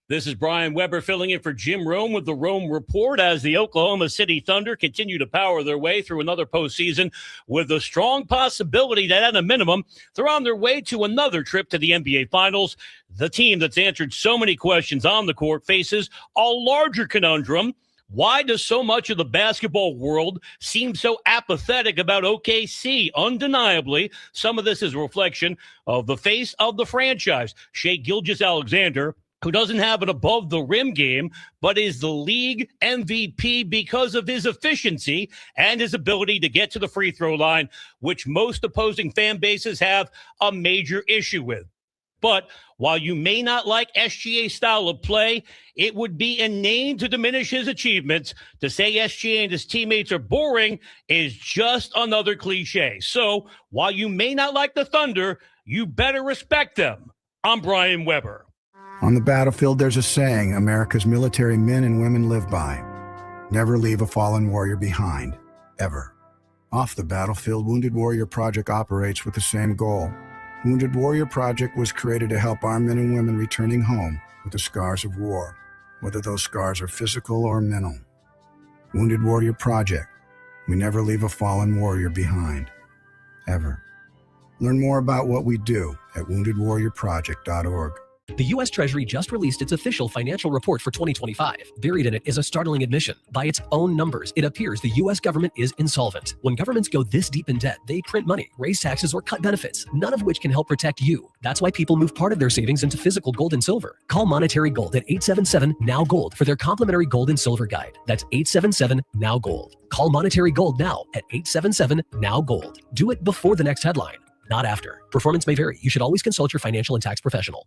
This is Brian Weber filling in for Jim Rome with the Rome Report as the Oklahoma City Thunder continue to power their way through another postseason with a strong possibility that at a minimum, they're on their way to another trip to the NBA Finals. The team that's answered so many questions on the court faces a larger conundrum. Why does so much of the basketball world seem so apathetic about OKC? Undeniably, some of this is a reflection of the face of the franchise, Shai Gilgeous-Alexander, who doesn't have an above-the-rim game, but is the league MVP because of his efficiency and his ability to get to the free throw line, which most opposing fan bases have a major issue with. But while you may not like SGA's style of play, it would be inane to diminish his achievements. To say SGA and his teammates are boring is just another cliche. So while you may not like the Thunder, you better respect them. I'm Brian Weber. On the battlefield, there's a saying America's military men and women live by. Never leave a fallen warrior behind, ever. Off the battlefield, Wounded Warrior Project operates with the same goal. Wounded Warrior Project was created to help our men and women returning home with the scars of war, whether those scars are physical or mental. Wounded Warrior Project. We never leave a fallen warrior behind, ever. Learn more about what we do at woundedwarriorproject.org. The U.S. Treasury just released its official financial report for 2025. Buried in it is a startling admission. By its own numbers, it appears the U.S. government is insolvent. When governments go this deep in debt, they print money, raise taxes, or cut benefits, none of which can help protect you. That's why people move part of their savings into physical gold and silver. Call Monetary Gold at 877-NOW-GOLD for their complimentary gold and silver guide. That's 877-NOW-GOLD. Call Monetary Gold now at 877-NOW-GOLD. Do it before the next headline, not after. Performance may vary. You should always consult your financial and tax professional.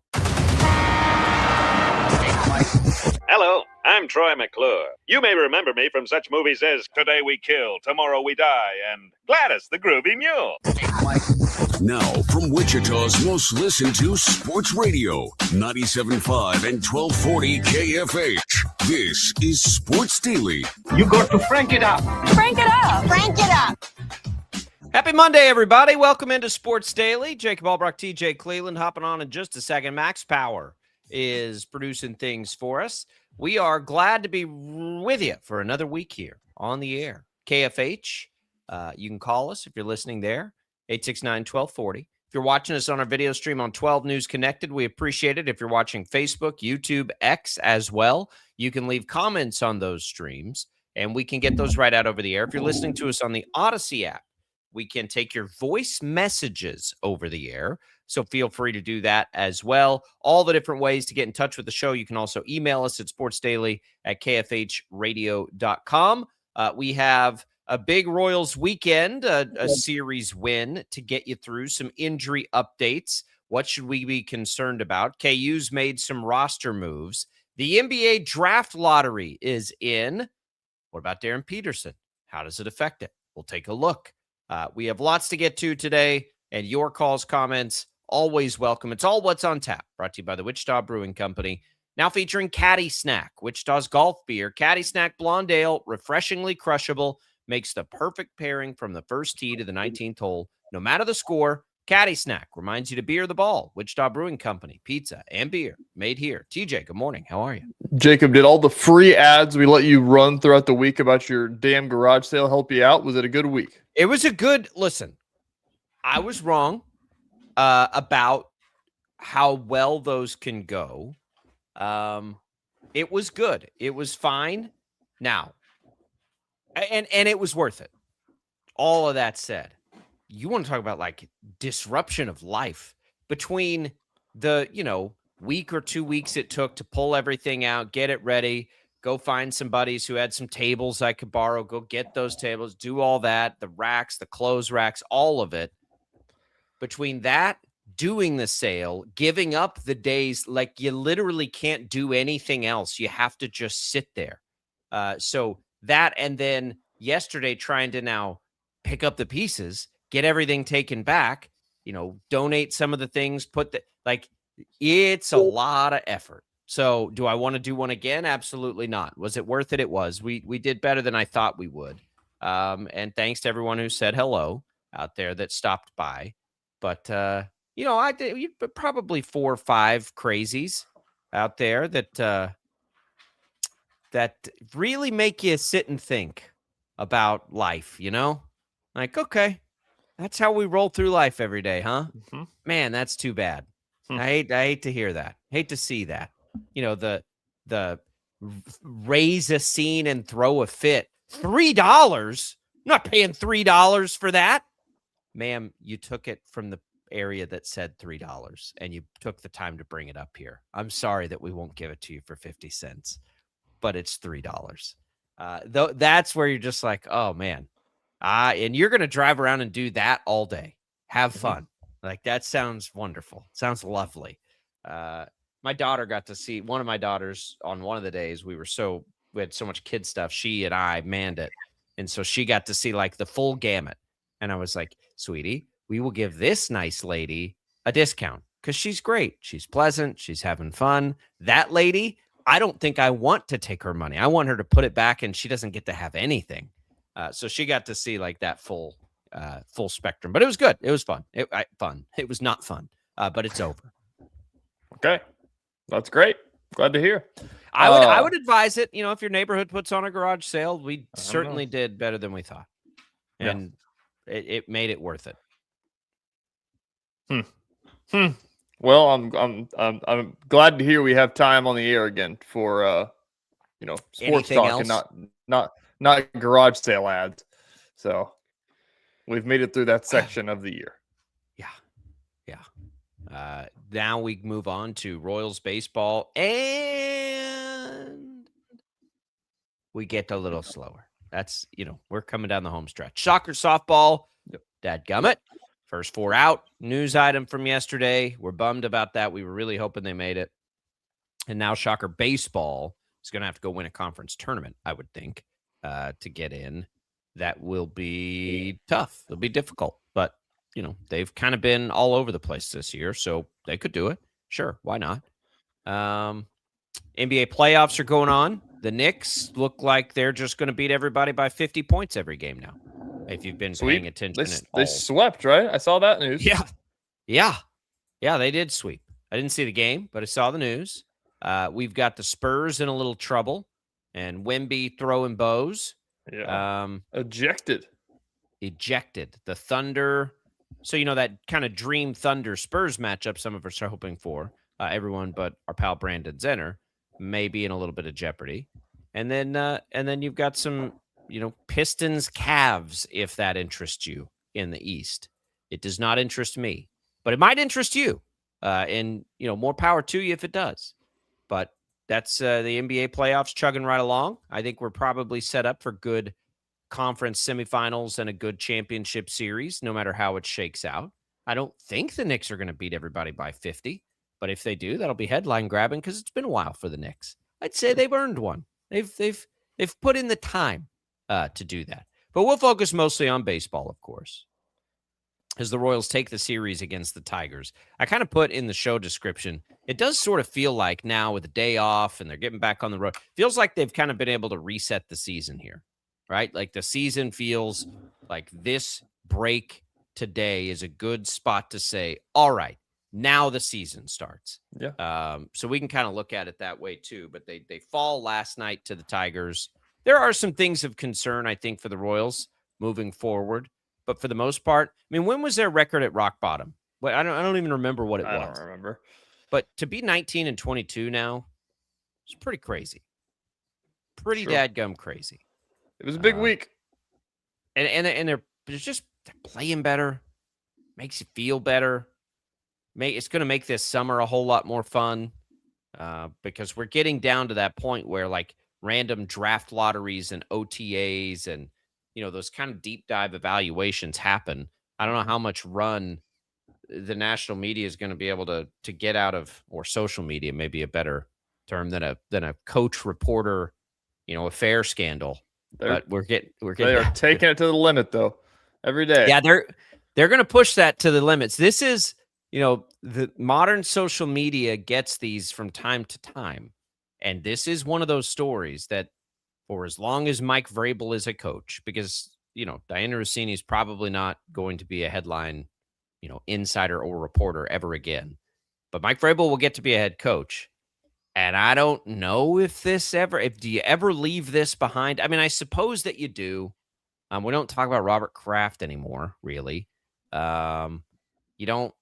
Hello, I'm Troy McClure. You may remember me from such movies as Today We Kill, Tomorrow We Die, and Gladys the Groovy Mule. Now, from Wichita's most listened to sports radio, 97.5 and 1240 KFH, this is Sports Daily. You got to crank it up. Crank it up. Crank it up. Happy Monday, everybody. Welcome into Sports Daily. Jacob Albrock, TJ Cleveland hopping on in just a second. Max Power is producing things for us. We are glad to be with you for another week here on the air. KFH, you can call us if you're listening there, 869-1240. If you're watching us on our video stream on 12 News Connected, we appreciate it. If you're watching Facebook, YouTube, X as well, you can leave comments on those streams, and we can get those right out over the air. If you're listening to us on the Odyssey app, we can take your voice messages over the air. So feel free to do that as well. All the different ways to get in touch with the show. You can also email us at sportsdaily@kfhradio.com. We have a big Royals weekend, a series win to get you through some injury updates. What should we be concerned about? KU's made some roster moves. The NBA draft lottery is in. What about Darren Peterson? How does it affect it? We'll take a look. We have lots to get to today, and your calls, comments, always welcome. It's all what's on tap, brought to you by the Wichita Brewing Company. Now featuring Caddy Snack, Wichita's golf beer. Caddy Snack Blonde Ale, refreshingly crushable, makes the perfect pairing from the first tee to the 19th hole. No matter the score, Caddy Snack reminds you to beer the ball. Wichita Brewing Company, pizza and beer made here. TJ, good morning. How are you? Jacob, did all the free ads we let you run throughout the week about your damn garage sale help you out? Was it a good week? It was a good listen. I was wrong about how well those can go. It was good. It was fine. Now, and it was worth it. All of that said, you want to talk about like disruption of life between the, week or 2 weeks it took to pull everything out, get it ready, go find some buddies who had some tables I could borrow, go get those tables, do all that, the racks, the clothes racks, all of it. Between that, doing the sale, giving up the days, like you literally can't do anything else. You have to just sit there. So that, and then yesterday trying to now pick up the pieces, get everything taken back, donate some of the things, it's a lot of effort. So do I want to do one again? Absolutely not. Was it worth it? It was. We did better than I thought we would. And thanks to everyone who said hello out there that stopped by. But, I did probably 4 or 5 crazies out there that that really make you sit and think about life, you know? Like, okay, that's how we roll through life every day, huh? Mhm. Man, that's too bad. Hmm. I hate to hear that. Hate to see that. You know, the raise a scene and throw a fit. $3? I'm not paying $3 for that. Ma'am, you took it from the area that said $3 and you took the time to bring it up here. I'm sorry that we won't give it to you for 50 cents, but it's $3. Though that's where you're just like, oh man. And you're going to drive around and do that all day. Have fun. Like, that sounds wonderful. Sounds lovely. My daughter got to see one of my daughters on one of the days. We had so much kid stuff. She and I manned it. And so she got to see like the full gamut. And I was like, sweetie, we will give this nice lady a discount because she's great. She's pleasant. She's having fun. That lady, I don't think I want to take her money. I want her to put it back and she doesn't get to have anything. So she got to see like that full spectrum, but it was good. It was fun. It was not fun, but it's over. Okay. That's great. Glad to hear. I would advise it. You know, if your neighborhood puts on a garage sale, we certainly know. did better than we thought, and it made it worth it. Well, I'm glad to hear we have time on the air again for sports Anything talk else? and not garage sale ads. So we've made it through that section of the year. Now we move on to Royals baseball, and we get a little slower. That's, we're coming down the home stretch. Soccer, softball, dadgummit. First 4 out. News item from yesterday. We're bummed about that. We were really hoping they made it. And now Shocker baseball is going to have to go win a conference tournament, I would think, to get in. That will be tough. It'll be difficult. But, they've kind of been all over the place this year, so they could do it. Sure, why not? NBA playoffs are going on. The Knicks look like they're just going to beat everybody by 50 points every game now. If you've been paying attention at all. They swept, right? I saw that news. Yeah, they did sweep. I didn't see the game, but I saw the news. We've got the Spurs in a little trouble, and Wemby throwing bows. Yeah. Ejected. The Thunder. So, that kind of dream Thunder Spurs matchup some of us are hoping for, everyone but our pal Brandon Zenner, may be in a little bit of jeopardy. And then you've got some, Pistons Cavs, if that interests you in the East. It does not interest me, but it might interest you. And, more power to you if it does. But that's the NBA playoffs chugging right along. I think we're probably set up for good conference semifinals and a good championship series, no matter how it shakes out. I don't think the Knicks are going to beat everybody by 50, but if they do, that'll be headline grabbing because it's been a while for the Knicks. I'd say they've earned one. They've put in the time to do that. But we'll focus mostly on baseball, of course, as the Royals take the series against the Tigers. I kind of put in the show description, it does sort of feel like now with the day off and they're getting back on the road, feels like they've kind of been able to reset the season here. Right? Like the season feels like this break today is a good spot to say, all right, now the season starts. Yeah. So we can kind of look at it that way too, but they fall last night to the Tigers. There are some things of concern, I think, for the Royals moving forward, but for the most part, I mean, when was their record at rock bottom? Well, I don't even remember what it was. I don't remember. But to be 19-22 now, it's pretty crazy. Pretty Sure. dadgum crazy. It was a big week. And they're playing better, makes you feel better. It's going to make this summer a whole lot more fun because we're getting down to that point where like random draft lotteries and OTAs and, those kind of deep dive evaluations happen. I don't know how much run the national media is going to be able to get out of, or social media, maybe a better term than a coach reporter, affair scandal. But we're getting. They are taking it to the limit though, every day. Yeah, they're going to push that to the limits. This is, the modern social media gets these from time to time, and this is one of those stories that, for as long as Mike Vrabel is a coach, because Diana Rossini is probably not going to be a headline, insider or reporter ever again, but Mike Vrabel will get to be a head coach. And I don't know if do you ever leave this behind? I mean, I suppose that you do. We don't talk about Robert Kraft anymore, really. You don't,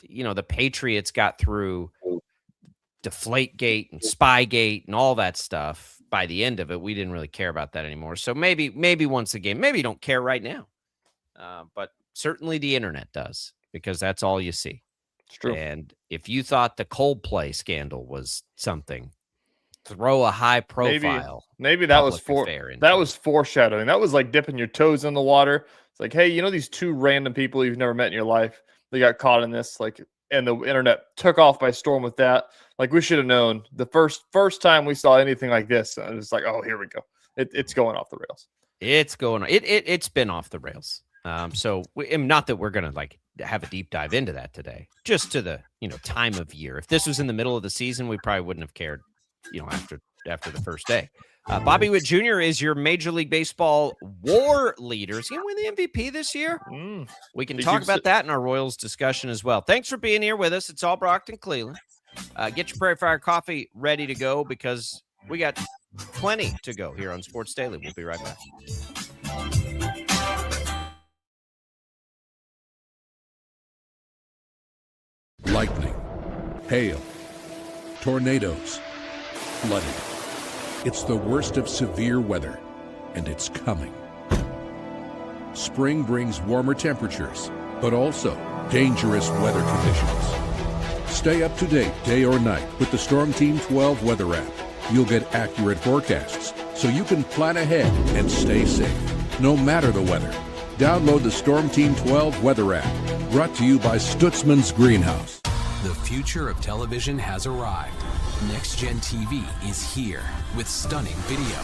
the Patriots got through Deflategate and Spygate and all that stuff. By the end of it, we didn't really care about that anymore. So maybe once again, maybe you don't care right now. But certainly the internet does, because that's all you see. It's true. And if you thought the Coldplay scandal was something, throw a high profile. Maybe that was foreshadowing. That was like dipping your toes in the water. It's like, hey, these two random people you've never met in your life, they got caught in this, like, and the internet took off by storm with that. Like, we should have known the first time we saw anything like this. And it's like, oh, here we go. It's going off the rails. It's going. It's been off the rails. So not that we're gonna like have a deep dive into that today, just to the time of year. If this was in the middle of the season, we probably wouldn't have cared, after the first day. Bobby Witt Jr. is your Major League Baseball WAR leader. Is he gonna win the MVP this year? We can talk about that in our Royals discussion as well. Thanks for being here with us. It's all Brockton, Cleveland. Get your Prairie Fire coffee ready to go, because we got plenty to go here on Sports Daily. We'll be right back. Lightning, hail, tornadoes, flooding. It's the worst of severe weather, and it's coming. Spring brings warmer temperatures, but also dangerous weather conditions. Stay up to date day or night with the Storm Team 12 weather app. You'll get accurate forecasts, so you can plan ahead and stay safe, no matter the weather. Download the Storm Team 12 weather app, brought to you by Stutzman's Greenhouse. The future of television has arrived. Next Gen TV is here with stunning video,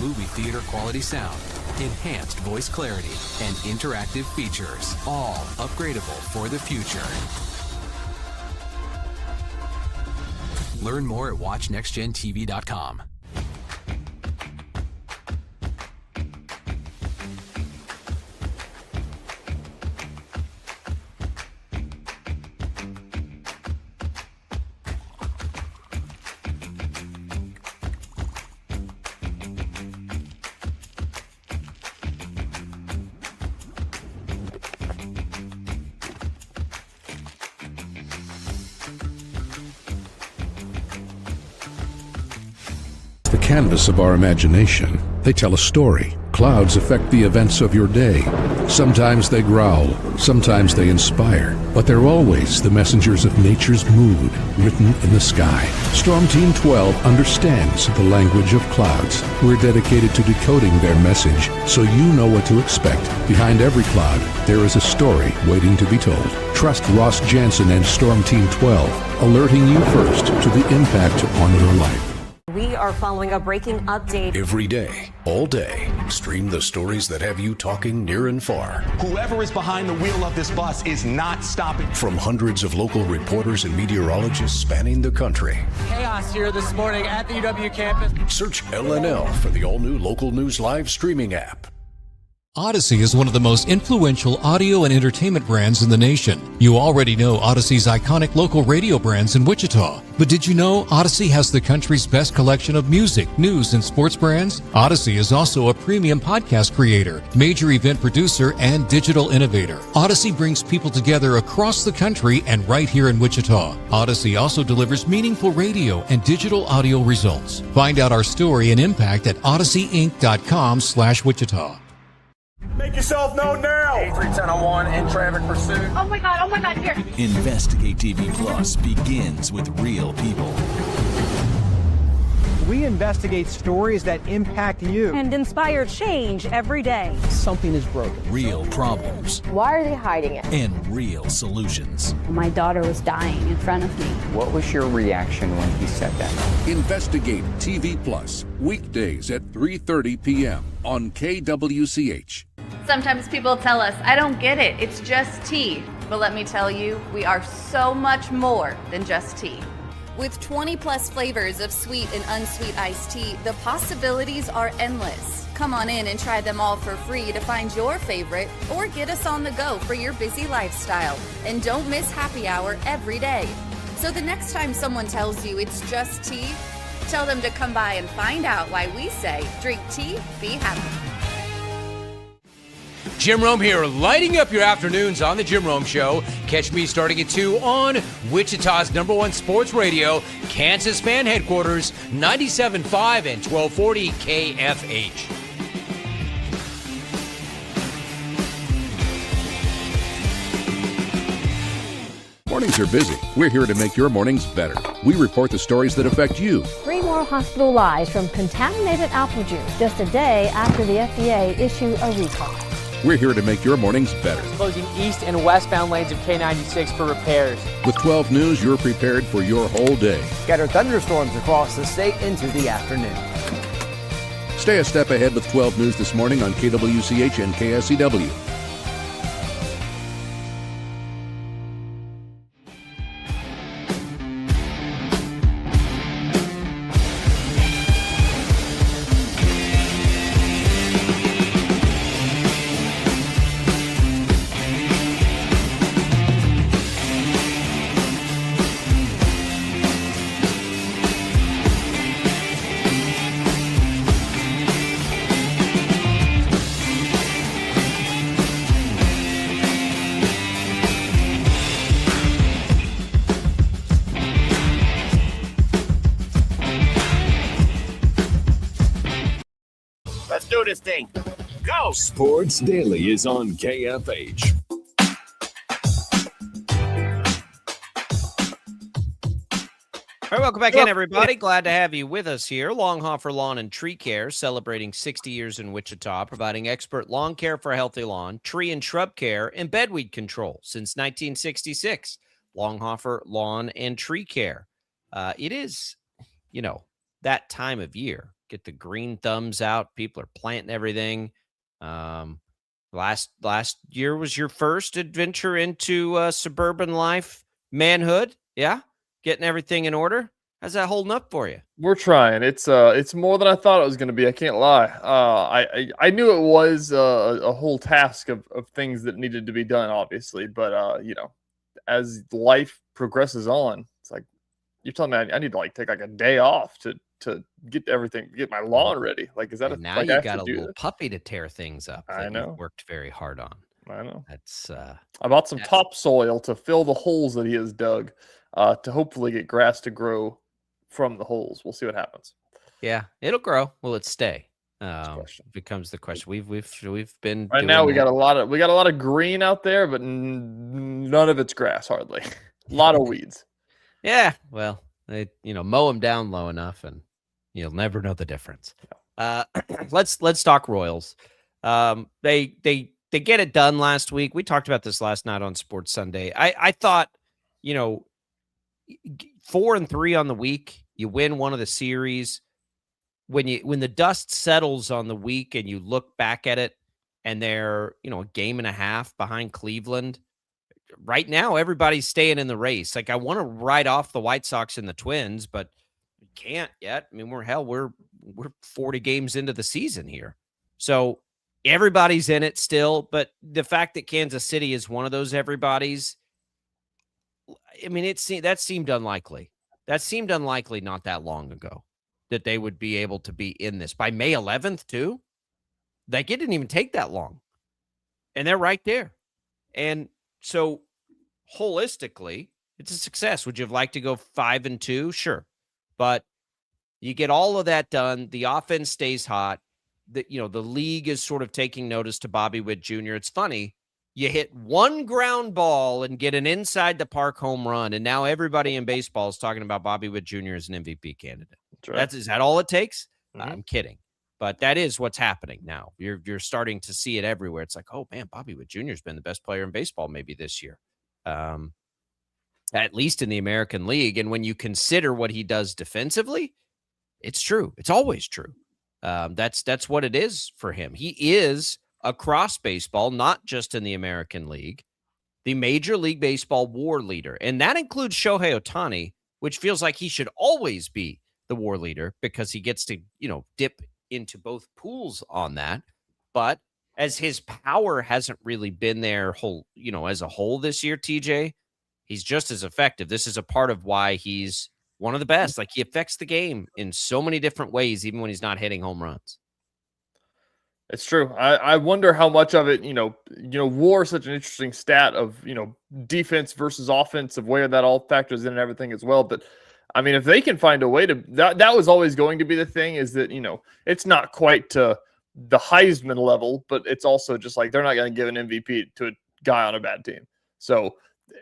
movie theater quality sound, enhanced voice clarity, and interactive features, all upgradable for the future. Learn more at watchnextgentv.com. Canvas of our imagination. They tell a story. Clouds affect the events of your day. Sometimes they growl, sometimes they inspire, but they're always the messengers of nature's mood written in the sky. Storm Team 12 understands the language of clouds. We're dedicated to decoding their message so you know what to expect. Behind every cloud, there is a story waiting to be told. Trust Ross Jansen and Storm Team 12, alerting you first to the impact on your life. We are following a breaking update. Every day, all day, stream the stories that have you talking near and far. Whoever is behind the wheel of this bus is not stopping. From hundreds of local reporters and meteorologists spanning the country. Chaos here this morning at the UW campus. Search LNL for the all-new Local News Live streaming app. Odyssey is one of the most influential audio and entertainment brands in the nation. You already know Odyssey's iconic local radio brands in Wichita. But did you know Odyssey has the country's best collection of music, news, and sports brands? Odyssey is also a premium podcast creator, major event producer, and digital innovator. Odyssey brings people together across the country and right here in Wichita. Odyssey also delivers meaningful radio and digital audio results. Find out our story and impact at odysseyinc.com/Wichita. Make yourself known now. 831001 in traffic pursuit. Oh my God, here. Investigate TV Plus begins with real people. We investigate stories that impact you and inspire change every day. Something is broken. Real problems. Why are they hiding it? And real solutions. My daughter was dying in front of me. What was your reaction when he said that? Investigate TV Plus, weekdays at 3:30 p.m. on KWCH. Sometimes people tell us, I don't get it, it's just tea. But let me tell you, we are so much more than just tea. With 20 plus flavors of sweet and unsweet iced tea, the possibilities are endless. Come on in and try them all for free to find your favorite, or get us on the go for your busy lifestyle. And don't miss happy hour every day. So the next time someone tells you it's just tea, tell them to come by and find out why we say drink tea, be happy. Jim Rome here, lighting up your afternoons on The Jim Rome Show. Catch me starting at 2 on Wichita's #1 sports radio, Kansas Fan Headquarters, 97.5 and 1240 KFH. Mornings are busy. We're here to make your mornings better. We report the stories that affect you. 3 more hospital lies from contaminated apple juice just a day after the FDA issued a recall. We're here to make your mornings better. Closing east and westbound lanes of K96 for repairs. With 12 News, you're prepared for your whole day. Scattered thunderstorms across the state into the afternoon. Stay a step ahead with 12 News this morning on KWCH and KSCW. Let's do this thing. Go! Sports Daily is on KFH. All right, welcome back in, everybody. Glad to have you with us here. Longhofer Lawn and Tree Care, celebrating 60 years in Wichita, providing expert lawn care for a healthy lawn, tree and shrub care, and bedweed control since 1966. Longhofer Lawn and Tree Care. It is, that time of year. Get the green thumbs out. People are planting everything. Last year was your first adventure into suburban life, manhood. Yeah, getting everything in order. How's that holding up for you? We're trying. It's more than I thought it was going to be. I can't lie. I knew it was a whole task of things that needed to be done, obviously. But as life progresses on, it's like you're telling me I need to take a day off to get my lawn ready. Like, is that and now you got a little puppy to tear things up? I know. Worked very hard on. I know. That's. I bought some topsoil to fill the holes that he has dug, to hopefully get grass to grow from the holes. We'll see what happens. Yeah, it'll grow. Will it stay? Becomes the question. We've been right now. We got a lot of green out there, but none of it's grass hardly. A lot of weeds. Yeah, well, mow them down low enough, and you'll never know the difference. Let's talk Royals. They get it done last week. We talked about this last night on Sports Sunday. I thought, 4-3 on the week, you win one of the series. When the dust settles on the week and you look back at it, and they're a game and a half behind Cleveland. Right now, everybody's staying in the race. Like, I want to write off the White Sox and the Twins, but we can't yet. I mean, we're 40 games into the season here. So everybody's in it still, but the fact that Kansas City is one of those everybody's, I mean, that seemed unlikely. That seemed unlikely not that long ago that they would be able to be in this. By May 11th, too? Like, it didn't even take that long. And they're right there. And so, holistically, it's a success. Would you have liked to go 5-2? Sure. But you get all of that done. The offense stays hot. The league is sort of taking notice to Bobby Witt Jr. It's funny. You hit one ground ball and get an inside the park home run, and now everybody in baseball is talking about Bobby Witt Jr. as an MVP candidate. That's right. Is that all it takes? Mm-hmm. I'm kidding. But that is what's happening now. You're starting to see it everywhere. It's like, oh, man, Bobby Witt Jr. has been the best player in baseball maybe this year, at least in the American League. And when you consider what he does defensively, it's true. It's always true. That's what it is for him. He is, across baseball, not just in the American League, the Major League Baseball WAR leader. And that includes Shohei Ohtani, which feels like he should always be the WAR leader because he gets to, dip into both pools on that. But as his power hasn't really been there as a whole this year, TJ, he's just as effective. This is a part of why he's one of the best. Like, he affects the game in so many different ways, even when he's not hitting home runs. It's true. I wonder how much of it, WAR is such an interesting stat of, defense versus offense, of where that all factors in and everything as well. But I mean, if they can find a way to, that was always going to be the thing, is that, it's not quite to the Heisman level, but it's also just like, they're not going to give an MVP to a guy on a bad team. So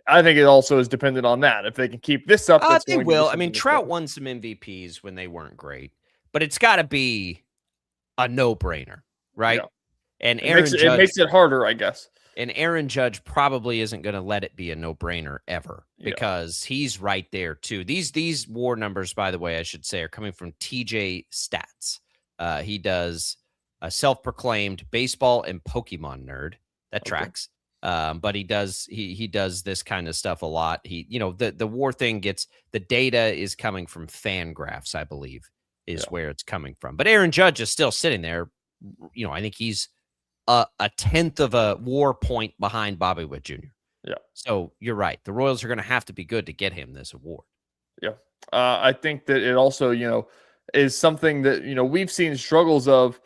I think it also is dependent on that. If they can keep this up, they will. I mean, Trout won some MVPs when they weren't great, but it's got to be a no-brainer. Right. Yeah. And it makes it harder, I guess. And Aaron Judge probably isn't going to let it be a no-brainer ever, because he's right there too. These WAR numbers, by the way, I should say, are coming from TJ Stats. He does a self-proclaimed baseball and Pokemon nerd. That tracks. But he does this kind of stuff a lot. The WAR thing the data is coming from Fangraphs, I believe, is where it's coming from. But Aaron Judge is still sitting there. I think he's a tenth of a WAR point behind Bobby Witt Jr. Yeah. So you're right. The Royals are going to have to be good to get him this award. Yeah. I think that it also, is something that, we've seen struggles of,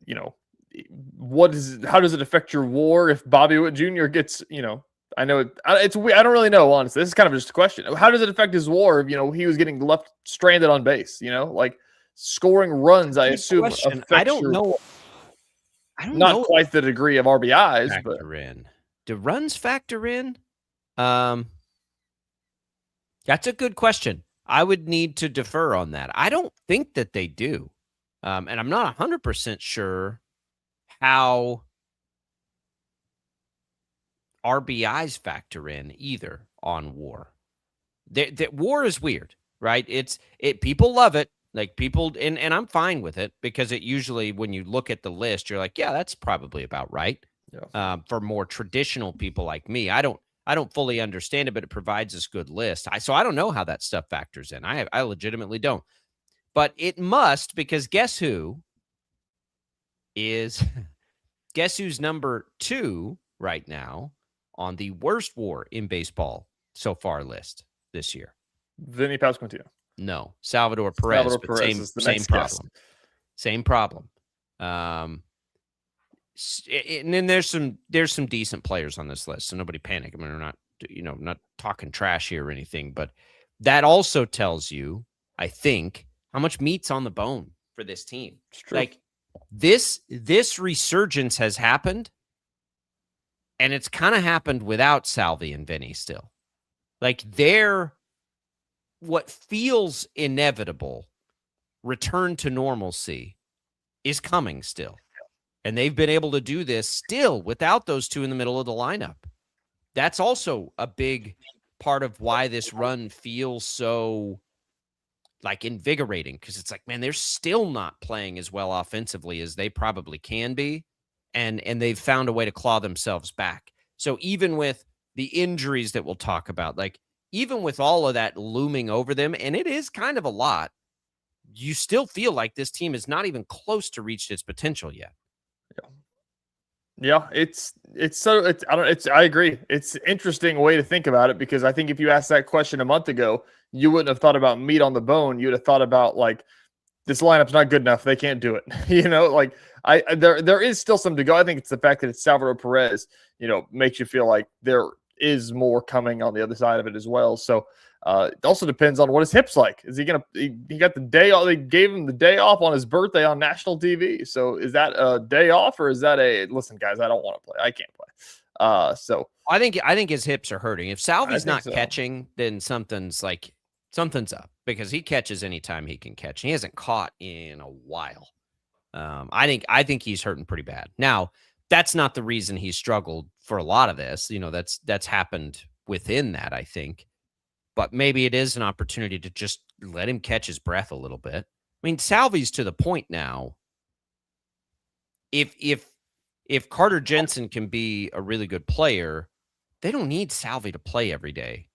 how does it affect your WAR if Bobby Witt Jr. gets, I know it's weird. I don't really know, honestly. This is kind of just a question. How does it affect his WAR if, he was getting left stranded on base, like scoring runs, I assume. I don't know. Not quite the degree of RBIs, but do runs factor in? That's a good question. I would need to defer on that. I don't think that they do. And I'm not 100% sure how RBIs factor in either on WAR. That WAR is weird, right? People love it. Like, people, and I'm fine with it, because it usually, when you look at the list, you're like, yeah, that's probably about right. Yeah. For more traditional people like me, I don't fully understand it, but it provides this good list. So I don't know how that stuff factors in. I legitimately don't. But it must, because guess who's number 2 right now on the worst WAR in baseball so far list this year? Vinny Pasquantino. No, Salvador Perez. Same problem. Same problem. And then there's some decent players on this list, so nobody panic. I mean, we're not talking trash here or anything, but that also tells you, I think, how much meat's on the bone for this team. Like, this resurgence has happened, and it's kind of happened without Salvi and Vinny still. Like, what feels inevitable return to normalcy is coming still. And they've been able to do this still without those two in the middle of the lineup. That's also a big part of why this run feels so, like, invigorating, because it's like, man, they're still not playing as well offensively as they probably can be. And they've found a way to claw themselves back. So even with the injuries that we'll talk about, like, even with all of that looming over them, and it is kind of a lot, you still feel like this team is not even close to reach its potential yet. Yeah, I agree. It's an interesting way to think about it, because I think if you asked that question a month ago, you wouldn't have thought about meat on the bone. You'd have thought about, like, this lineup's not good enough. They can't do it. Like, there is still some to go. I think it's the fact that it's Salvador Perez, makes you feel like there is more coming on the other side of it as well. So it also depends on what his hip's like. Is he he got the day off? They gave him the day off on his birthday on national TV. So is that a day off, or is that listen, guys, I don't want to play. I can't play. So I think his hips are hurting. If Salvi's not catching, then something's up, because he catches anytime he can catch. He hasn't caught in a while. I think he's hurting pretty bad. Now, that's not the reason he struggled for a lot of this. That's happened within that, I think. But maybe it is an opportunity to just let him catch his breath a little bit. I mean, Salvi's to the point now. If Carter Jensen can be a really good player, they don't need Salvi to play every day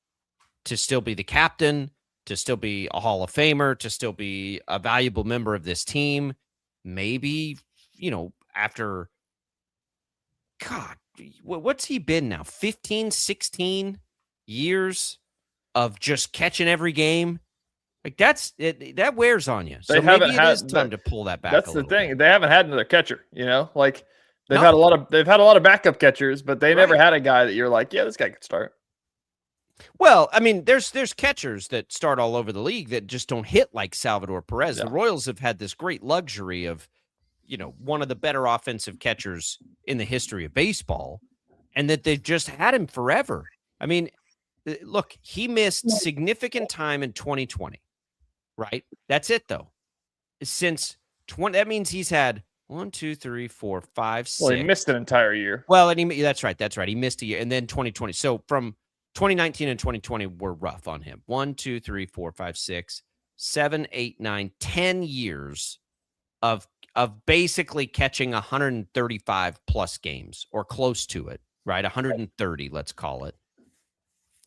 to still be the captain, to still be a Hall of Famer, to still be a valuable member of this team. Maybe, after, God, what's he been now? 15, 16 years of just catching every game, like that wears on you. So They maybe haven't it had is time to pull that back. That's a the little thing. bit. They haven't had another catcher, like they've No. had a lot of backup catchers, but they never Right. had a guy that you're like, yeah, this guy could start. Well, I mean, there's catchers that start all over the league that just don't hit like Salvador Perez. Yeah. The Royals have had this great luxury of, one of the better offensive catchers in the history of baseball, and that they've just had him forever. I mean, look, he missed significant time in 2020, right? That's it though. Since that means he's had 1, 2, 3, 4, 5, 6. Well, he missed an entire year. Well, and that's right. He missed a year, and then 2020. So from 2019 and 2020 were rough on him. 1, 2, 3, 4, 5, 6, 7, 8, 9, 10 years of basically catching 135 plus games or close to it, right? 130, let's call it.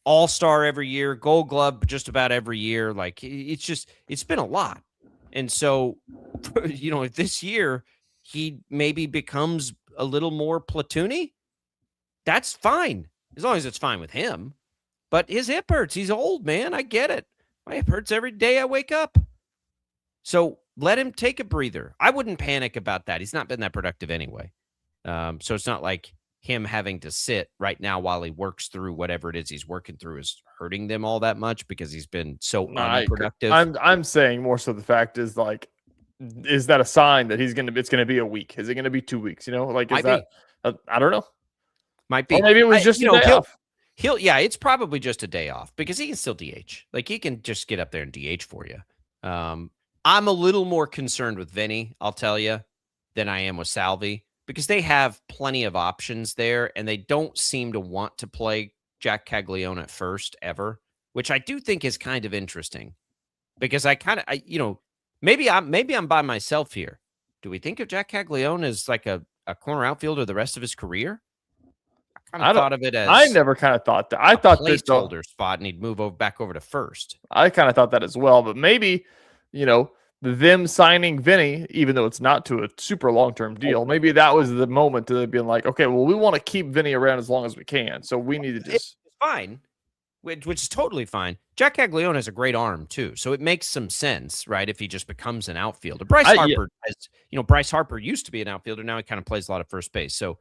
All-Star every year, Gold Glove just about every year. Like it's been a lot. And so, if this year he maybe becomes a little more platoony, that's fine. As long as it's fine with him. But his hip hurts. He's old, man. I get it. My hip hurts every day I wake up. So let him take a breather. I wouldn't panic about that. He's not been that productive anyway. So it's not like him having to sit right now while he works through whatever it is he's working through is hurting them all that much because he's been so unproductive. I'm saying more so the fact is like, is that a sign that it's gonna be a week? Is it gonna be 2 weeks? Like is that I don't know. Might be. Or maybe it was just a day off. It's probably just a day off because he can still DH. Like he can just get up there and DH for you. I'm a little more concerned with Vinny, I'll tell you, than I am with Salvi because they have plenty of options there and they don't seem to want to play Jack Caglione at first ever, which I do think is kind of interesting because maybe I'm by myself here. Do we think of Jack Caglione as like a corner outfielder the rest of his career? I thought of it as I never kind of thought that. I thought this placeholder spot and he'd move back over to first. I kind of thought that as well, but maybe, them signing Vinny, even though it's not to a super long-term deal, maybe that was the moment to being like, okay, well, we want to keep Vinny around as long as we can. So we need to just it's fine, which is totally fine. Jack Caglione has a great arm too. So it makes some sense, right? If he just becomes an outfielder. Bryce Harper used to be an outfielder. Now he kind of plays a lot of first base. So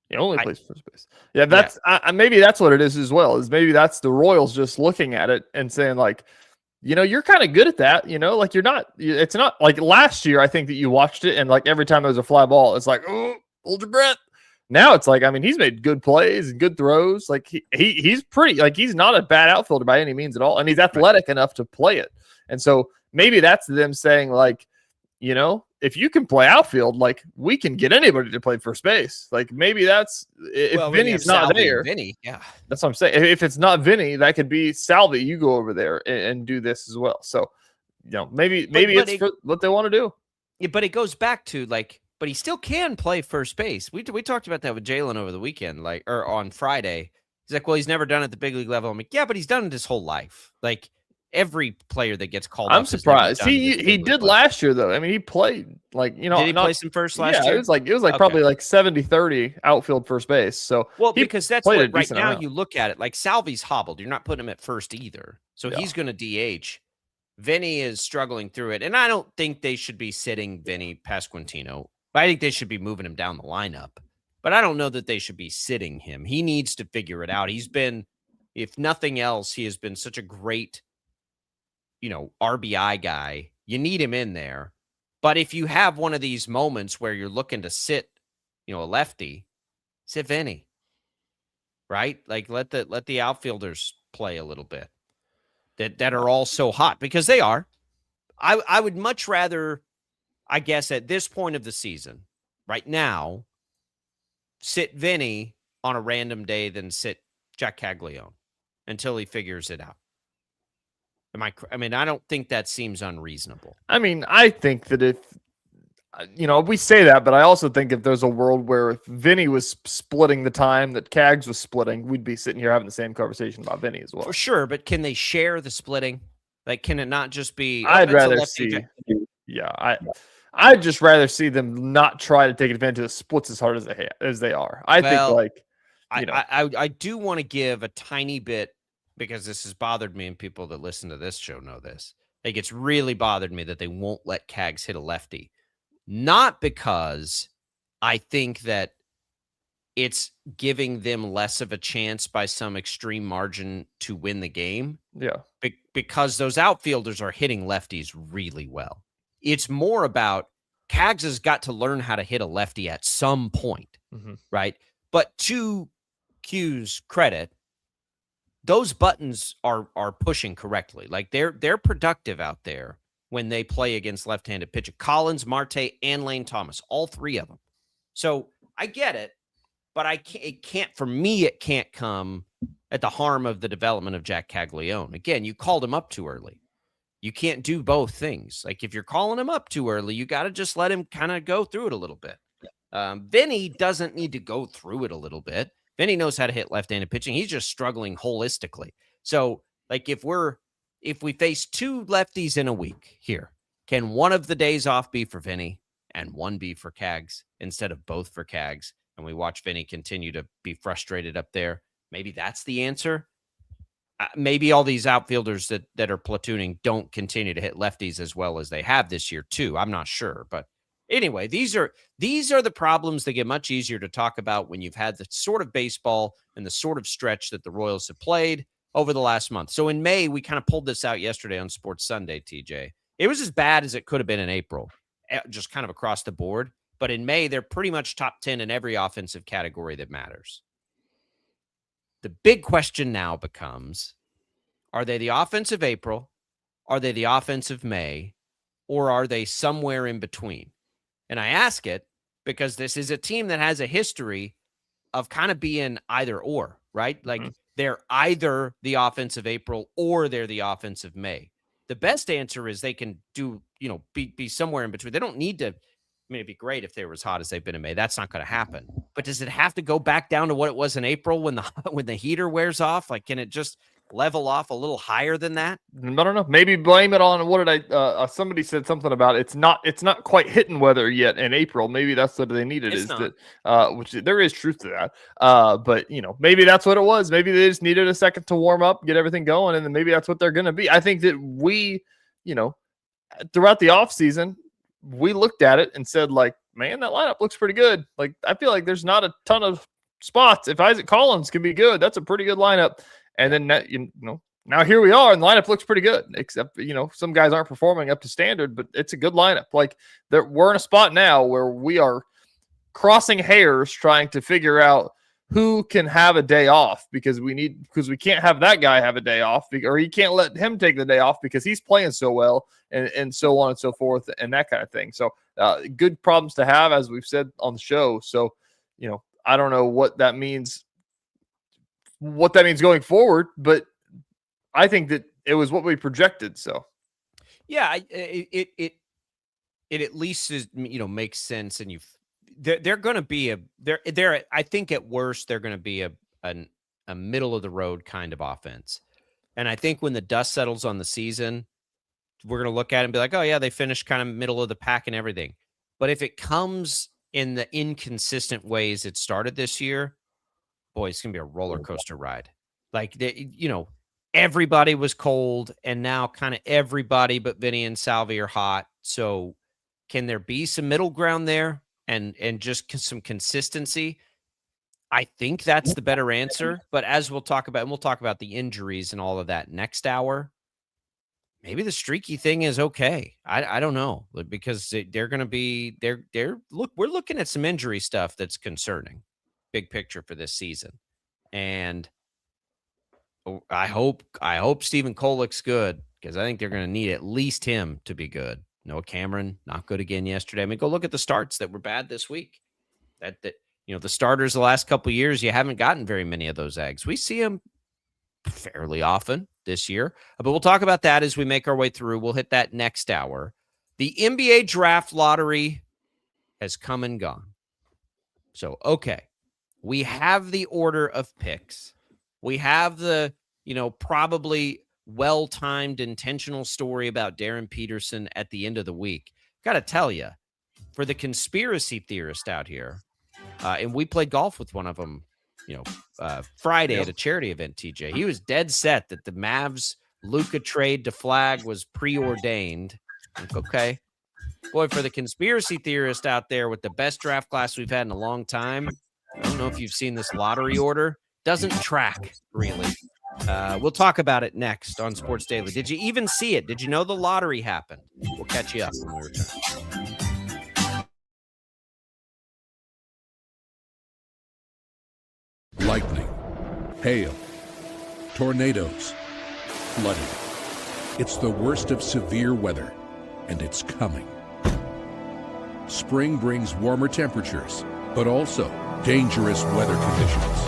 he only plays first base. Yeah, that's maybe that's what it is as well. Is maybe that's the Royals just looking at it and saying like, you're kind of good at that. Like you're not. It's not like last year. I think that you watched it and like every time there was a fly ball, it's like, oh, hold your breath. Now it's like, I mean, he's made good plays and good throws. Like he's pretty. Like he's not a bad outfielder by any means at all, and he's athletic enough to play it. And so maybe that's them saying like, if you can play outfield, like we can get anybody to play first base. Like maybe that's if Vinny's not there. Vinny, yeah, that's what I'm saying. If it's not Vinny, that could be Salvi. You go over there and do this as well. So, maybe it's for what they want to do. Yeah, but it goes back to like, but he still can play first base. We talked about that with Jalen over the weekend, or on Friday. He's like, well, he's never done it at the big league level. I'm like, yeah, but he's done it his whole life. Like. Every player that gets called, I'm surprised. He did last year though. I mean, he played like did he play some first last year? It was like probably like 70-30 outfield first base. So because that's what right now you look at it like Salvi's hobbled. You're not putting him at first either, so he's going to DH. Vinny is struggling through it, and I don't think they should be sitting Vinny Pasquantino. I think they should be moving him down the lineup, but I don't know that they should be sitting him. He needs to figure it out. He's been, if nothing else, he has been such a great. RBI guy, you need him in there. But if you have one of these moments where you're looking to sit, a lefty, sit Vinny, right? Like let the outfielders play a little bit that are all so hot because they are. I would much rather, I guess, at this point of the season, right now, sit Vinny on a random day than sit Jack Caglione until he figures it out. I don't think that seems unreasonable. I mean, I think that if, we say that, but I also think if there's a world where if Vinny was splitting the time that Cags was splitting, we'd be sitting here having the same conversation about Vinny as well. For sure, but can they share the splitting? Like, can it not just be? I'd rather see. I'd just rather see them not try to take advantage of the splits as hard as they are. I think I do want to give a tiny bit because this has bothered me, and people that listen to this show know this. Like, it's really bothered me that they won't let Cags hit a lefty. Not because I think that it's giving them less of a chance by some extreme margin to win the game. Yeah. Because those outfielders are hitting lefties really well. It's more about Cags has got to learn how to hit a lefty at some point, right? But to Q's credit, those buttons are pushing correctly. Like they're productive out there when they play against left-handed pitching. Collins, Marte, and Lane Thomas, all three of them. So I get it, but it can't come at the harm of the development of Jack Caglione. Again, you called him up too early. You can't do both things. Like if you're calling him up too early, you got to just let him kind of go through it a little bit. Vinny doesn't need to go through it a little bit. Vinny knows how to hit left-handed pitching. He's just struggling holistically. So like if we face two lefties in a week here, can one of the days off be for Vinny and one be for Cags instead of both for Cags? And we watch Vinny continue to be frustrated up there. Maybe that's the answer. Maybe all these outfielders that are platooning don't continue to hit lefties as well as they have this year too. I'm not sure, but anyway, these are the problems that get much easier to talk about when you've had the sort of baseball and the sort of stretch that the Royals have played over the last month. So in May, we kind of pulled this out yesterday on Sports Sunday, TJ. It was as bad as it could have been in April, just kind of across the board. But in May, they're pretty much top 10 in every offensive category that matters. The big question now becomes, are they the offense of April? Are they the offense of May? Or are they somewhere in between? And I ask it because this is a team that has a history of kind of being either or, right? Like they're either the offense of April or they're the offense of May. The best answer is they can do, be somewhere in between. They don't need to. I mean, it'd be great if they were as hot as they've been in May. That's not going to happen. But does it have to go back down to what it was in April when the heater wears off? Like, can it just level off a little higher than that? I don't know. Maybe blame it on what did somebody said something about it's not quite hitting weather yet in April. Maybe that's what they needed. Which there is truth to that. But maybe that's what it was. Maybe they just needed a second to warm up, get everything going, and then maybe that's what they're going to be. I think that we, throughout the offseason, we looked at it and said, like, man, that lineup looks pretty good. Like, I feel like there's not a ton of spots. If Isaac Collins can be good, that's a pretty good lineup. And then that, now here we are, and the lineup looks pretty good. Except, some guys aren't performing up to standard, but it's a good lineup. Like, we're in a spot now where we are crossing hairs trying to figure out who can have a day off because we can't have that guy have a day off, or he can't let him take the day off because he's playing so well, and so on and so forth, and that kind of thing. So good problems to have, as we've said on the show. So, I don't know what that means going forward, but I think that it was what we projected. So yeah, it at least is, makes sense. And they're going to be I think at worst, they're going to be a middle of the road kind of offense. And I think when the dust settles on the season, we're going to look at it and be like, oh yeah, they finished kind of middle of the pack and everything. But if it comes in the inconsistent ways it started this year, boy, it's going to be a roller coaster ride. Like, everybody was cold, and now kind of everybody but Vinny and Salvi are hot. So can there be some middle ground there and just some consistency? I think that's the better answer. But as we'll talk about, and we'll talk about the injuries and all of that next hour, maybe the streaky thing is okay. I don't know, because they're going to be we're looking at some injury stuff that's concerning, big picture for this season. And I hope Stephen Kolek's good, because I think they're going to need at least him to be good. Noah Cameron, not good again yesterday. I mean, go look at the starts that were bad this week. The starters the last couple of years, you haven't gotten very many of those eggs. We see them fairly often this year, but we'll talk about that as we make our way through. We'll hit that next hour. The NBA draft lottery has come and gone. So, okay, we have the order of picks. We have the, probably well-timed intentional story about Darren Peterson at the end of the week. Got to tell you, for the conspiracy theorist out here, and we played golf with one of them Friday at a charity event, TJ. He was dead set that the Mavs Luka trade to Flag was preordained. Like, okay. Boy, for the conspiracy theorist out there with the best draft class we've had in a long time, I don't know if you've seen this lottery order. Doesn't track, really. We'll talk about it next on Sports Daily. Did you even see it? Did you know the lottery happened? We'll catch you up when we return. Lightning, hail, tornadoes, flooding. It's the worst of severe weather, and it's coming. Spring brings warmer temperatures, but also dangerous weather conditions.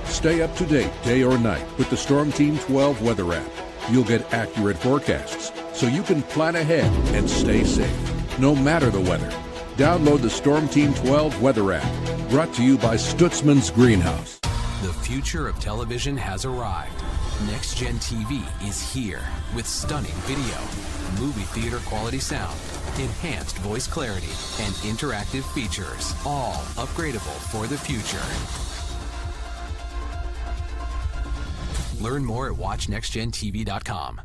Stay up to date day or night with the Storm Team 12 weather app. You'll get accurate forecasts, so you can plan ahead and stay safe, no matter the weather. Download the Storm Team 12 weather app, brought to you by Stutzman's Greenhouse. The future of television has arrived. Next Gen TV is here with stunning video, movie theater quality sound, enhanced voice clarity, and interactive features, all upgradable for the future. Learn more at watchnextgentv.com.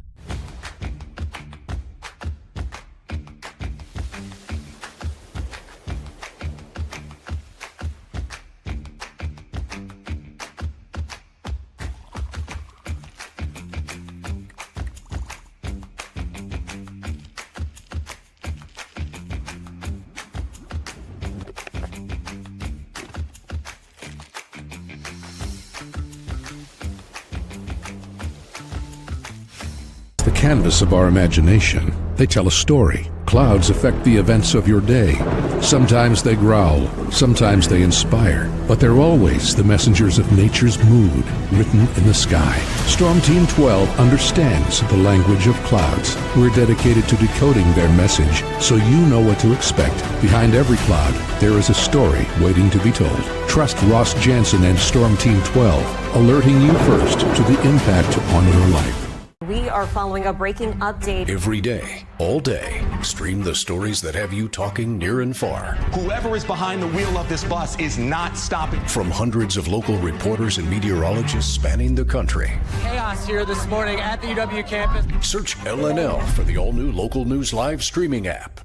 The canvas of our imagination. They tell a story. Clouds affect the events of your day. Sometimes they growl, sometimes they inspire, but they're always the messengers of nature's mood written in the sky. Storm Team 12 understands the language of clouds. We're dedicated to decoding their message so you know what to expect. Behind every cloud, there is a story waiting to be told. Trust Ross Jansen and Storm Team 12, alerting you first to the impact on your life. We are following a breaking update. Every day, all day, stream the stories that have you talking near and far. Whoever is behind the wheel of this bus is not stopping. From hundreds of local reporters and meteorologists spanning the country. Chaos here this morning at the UW campus. Search LNL for the all-new Local News Live streaming app.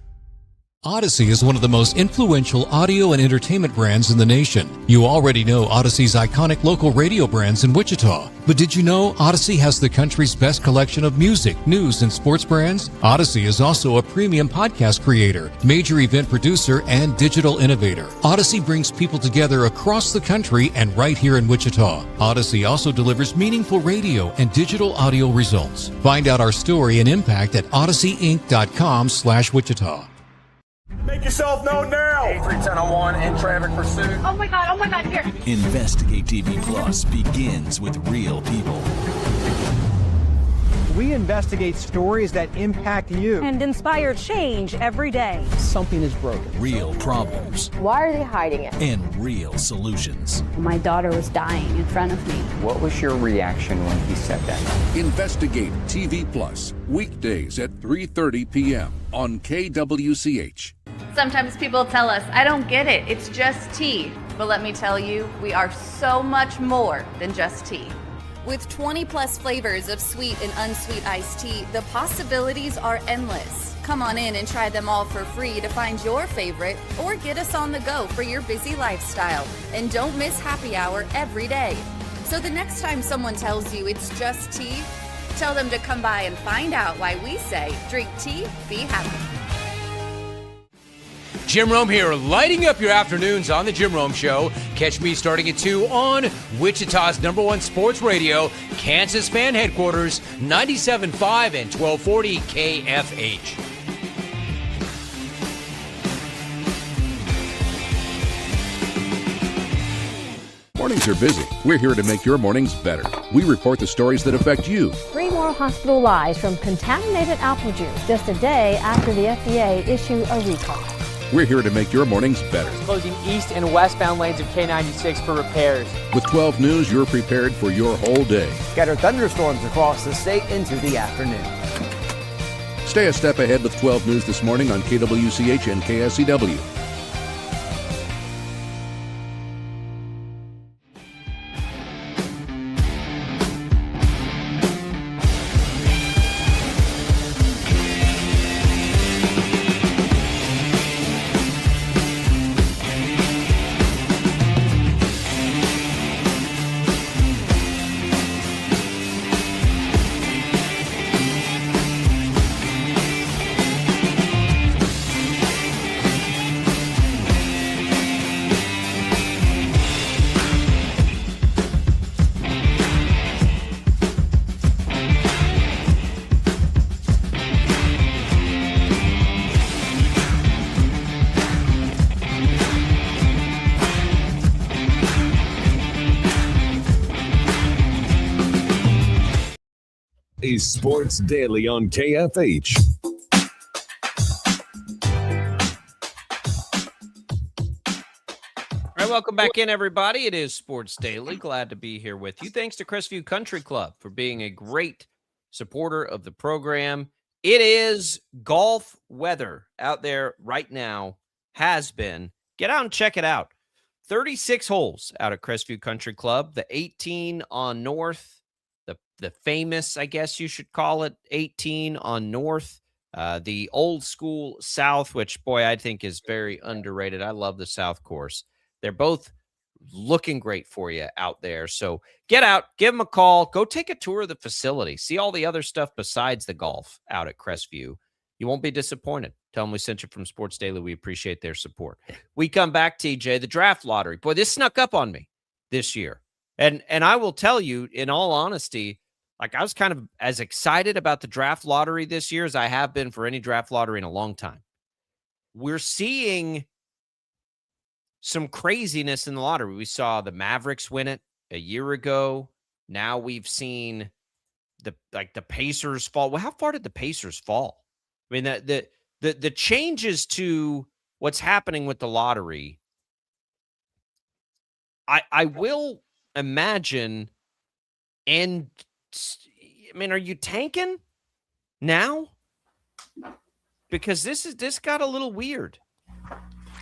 Odyssey is one of the most influential audio and entertainment brands in the nation. You already know Odyssey's iconic local radio brands in Wichita. But did you know Odyssey has the country's best collection of music, news, and sports brands? Odyssey is also a premium podcast creator, major event producer, and digital innovator. Odyssey brings people together across the country and right here in Wichita. Odyssey also delivers meaningful radio and digital audio results. Find out our story and impact at odysseyinc.com/Wichita. Make yourself known now. 310-01 in traffic pursuit. Oh my God, here. Investigate TV Plus begins with real people. We investigate stories that impact you And inspire change every day. Something is broken. Real problems. Why are they hiding it? And real solutions. My daughter was dying in front of me. What was your reaction when he said that? Investigate TV Plus, weekdays at 3:30 p.m. on KWCH. Sometimes people tell us, I don't get it, it's just tea. But let me tell you, we are so much more than just tea. With 20 plus flavors of sweet and unsweet iced tea, the possibilities are endless. Come on in and try them all for free to find your favorite or get us on the go for your busy lifestyle. And don't miss happy hour every day. So the next time someone tells you it's just tea, tell them to come by and find out why we say drink tea, be happy. Jim Rome here, lighting up your afternoons on The Jim Rome Show. Catch me starting at 2 on Wichita's #1 sports radio, Kansas Fan Headquarters, 97.5 and 1240 KFH. Mornings are busy. We're here to make your mornings better. We report the stories that affect you. 3 more hospitalized from contaminated apple juice just a day after the FDA issued a recall. We're here to make your mornings better. Closing east and westbound lanes of K96 for repairs. With 12 News, you're prepared for your whole day. Scattered thunderstorms across the state into the afternoon. Stay a step ahead with 12 News this morning on KWCH and KSCW. is Sports Daily on KFH. All right, welcome back in, everybody. It is Sports Daily. Glad to be here with you. Thanks to Crestview Country Club for being a great supporter of the program. It is golf weather out there right now. Has been. Get out and check it out. 36 holes out at Crestview Country Club. The 18 on North, the famous, I guess you should call it, 18 on North. The old school South, which, boy, I think is very underrated. I love the South course. They're both looking great for you out there. So get out, give them a call, go take a tour of the facility, see all the other stuff besides the golf out at Crestview. You won't be disappointed. Tell them we sent you from Sports Daily. We appreciate their support. We come back, TJ, the draft lottery. Boy, this snuck up on me this year. And I will tell you, in all honesty, like I was kind of as excited about the draft lottery this year as I have been for any draft lottery in a long time. We're seeing some craziness in the lottery. We saw the Mavericks win it a year ago. Now we've seen the Pacers fall. Well, how far did the Pacers fall? I mean, the changes to what's happening with the lottery, I will imagine, and I mean, are you tanking now? Because this got a little weird.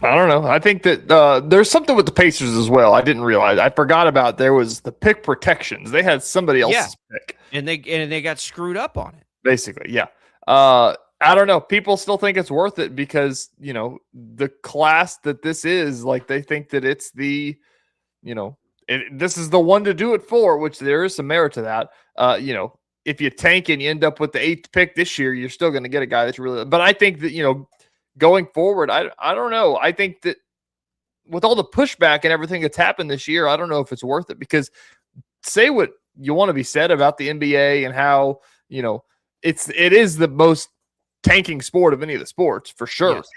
I don't know. I think that there's something with the Pacers as well. I didn't realize. I forgot about there was the pick protections. They had somebody else's pick, and they got screwed up on it. Basically, yeah. I don't know. People still think it's worth it because the class that this is, like, they think that it's the, this is the one to do it for. Which there is some merit to that. If you tank and you end up with the 8th pick this year, you're still going to get a guy that's really. But I think that going forward, I don't know. I think that with all the pushback and everything that's happened this year, I don't know if it's worth it because say what you want to be said about the NBA and how, it is the most tanking sport of any of the sports for sure. Yes.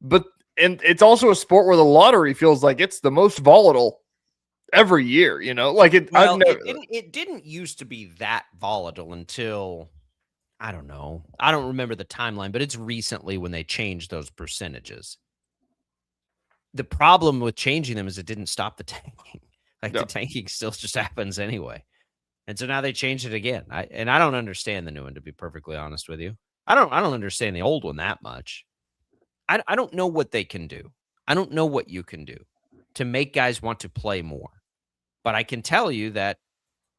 But it's also a sport where the lottery feels like it's the most volatile every year, like it. Well, it didn't used to be that volatile until, I don't know. I don't remember the timeline, but it's recently when they changed those percentages. The problem with changing them is it didn't stop the tanking. The tanking still just happens anyway. And so now they changed it again. I don't understand the new one, to be perfectly honest with you. I don't understand the old one that much. I don't know what they can do. I don't know what you can do to make guys want to play more. But I can tell you that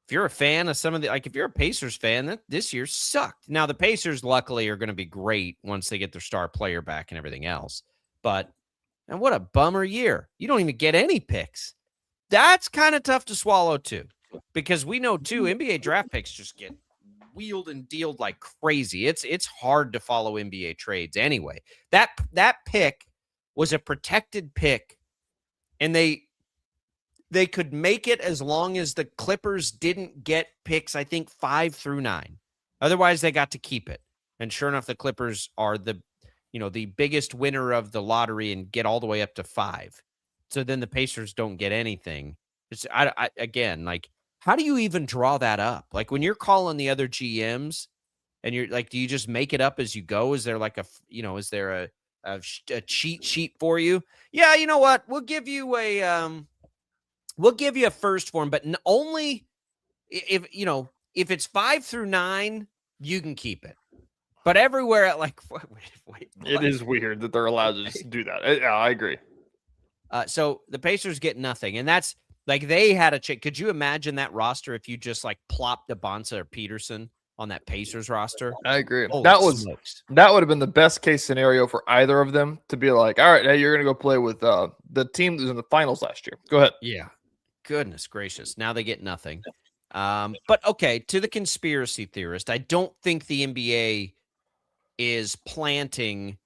if you're a fan of some of the, if you're a Pacers fan, that this year sucked. Now, the Pacers, luckily, are going to be great once they get their star player back and everything else. But, and what a bummer year. You don't even get any picks. That's kind of tough to swallow, too. Because we know, too, NBA draft picks just get wheeled and dealed like crazy. It's hard to follow NBA trades anyway. That pick was a protected pick, and they could make it as long as the Clippers didn't get picks, I think, 5 through 9. Otherwise, they got to keep it. And sure enough, the Clippers are the biggest winner of the lottery and get all the way up to 5. So then the Pacers don't get anything. It's again, like, how do you even draw that up? Like, when you're calling the other GMs and you're like, do you just make it up as you go? Is there like is there a cheat sheet for you? Yeah, you know what? We'll give you a first for him, but only if it's 5 through 9, you can keep it. But everywhere at wait, it is weird that they're allowed to just do that. Yeah, I agree. So the Pacers get nothing, and that's like they had a check. Could you imagine that roster if you just plopped Bonsa or Peterson on that Pacers roster? I agree. That would have been the best case scenario for either of them to be like, all right, hey, you're gonna go play with the team that was in the finals last year. Go ahead. Yeah. Goodness gracious. Now they get nothing. But okay, to the conspiracy theorist, I don't think the NBA is planting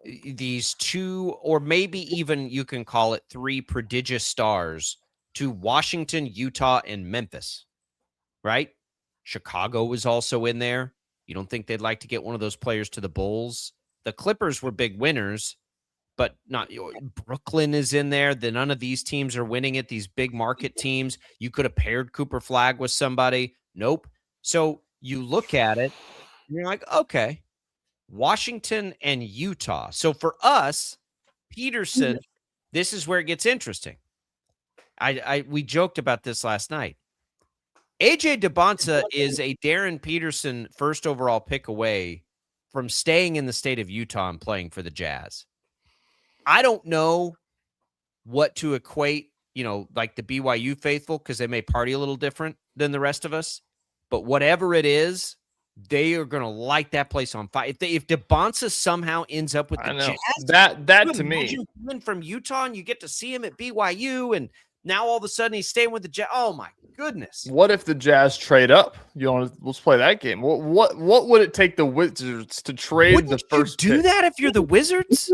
these 2, or maybe even you can call it 3 prodigious stars to Washington, Utah, and Memphis, right? Chicago was also in there. You don't think they'd like to get one of those players to the Bulls? The Clippers were big winners, but not Brooklyn is in there. Then none of these teams are winning it. These big market teams. You could have paired Cooper Flagg with somebody. Nope. So you look at it, and you're like, okay, Washington and Utah. So for us, Peterson, this is where it gets interesting. We joked about this last night. AJ DeBonsa is a Darren Peterson first overall pick away from staying in the state of Utah and playing for the Jazz. I don't know what to equate, like the BYU faithful, because they may party a little different than the rest of us. But whatever it is, they are going to light that place on fire. If DeBonsa somehow ends up with the Jazz, that to me, coming from Utah, and you get to see him at BYU, and now all of a sudden he's staying with the Jazz. Oh my goodness! What if the Jazz trade up? Let's play that game. What would it take the Wizards to trade the first? Do that if you're the Wizards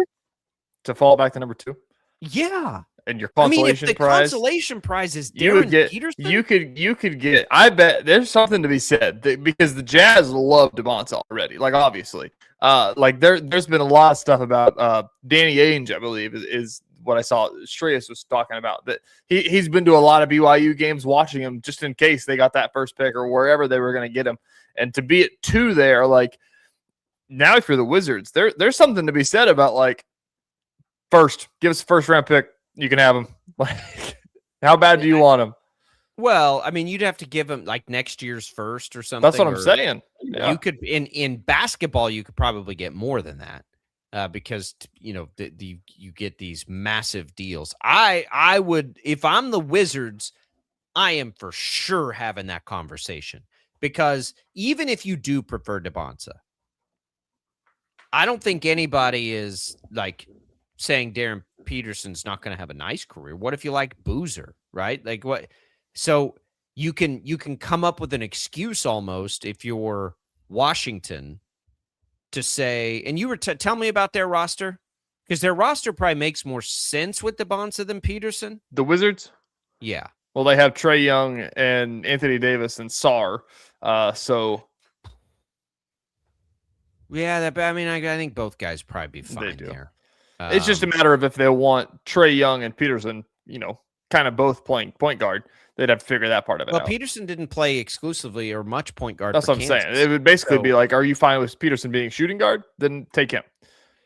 to fall back to number 2? Yeah. And your consolation prize. Consolation prize is Darren Peterson. You could get. I bet there's something to be said because the Jazz love DeBonsa already. Like obviously, there's been a lot of stuff about Danny Ainge, I believe, is what I saw. Shreyas was talking about that he's been to a lot of BYU games, watching him just in case they got that first pick or wherever they were going to get him, and to be at 2 there, like now if you're the Wizards, there's something to be said about like first, give us a first round pick. You can have him. Like, how bad do you want him? Well, I mean, you'd have to give him like next year's first or something. That's what I'm saying. Yeah. You could in basketball, you could probably get more than that because you get these massive deals. I would, if I'm the Wizards, I am for sure having that conversation because even if you do prefer DeBonsa, I don't think anybody is like saying Darren Peterson's not going to have a nice career. What if you like Boozer, right? Like what? So you can come up with an excuse almost if you're Washington to say, and you were tell me about their roster because their roster probably makes more sense with DeBonsa than Peterson. The Wizards? Yeah. Well, they have Trae Young and Anthony Davis and Sarr. So yeah, I think both guys probably be fine there. It's just a matter of if they want Trae Young and Peterson, kind of both playing point guard. They'd have to figure that part of it out. Well, Peterson didn't play exclusively or much point guard. That's what I'm saying. It would basically be like, are you fine with Peterson being shooting guard? Then take him.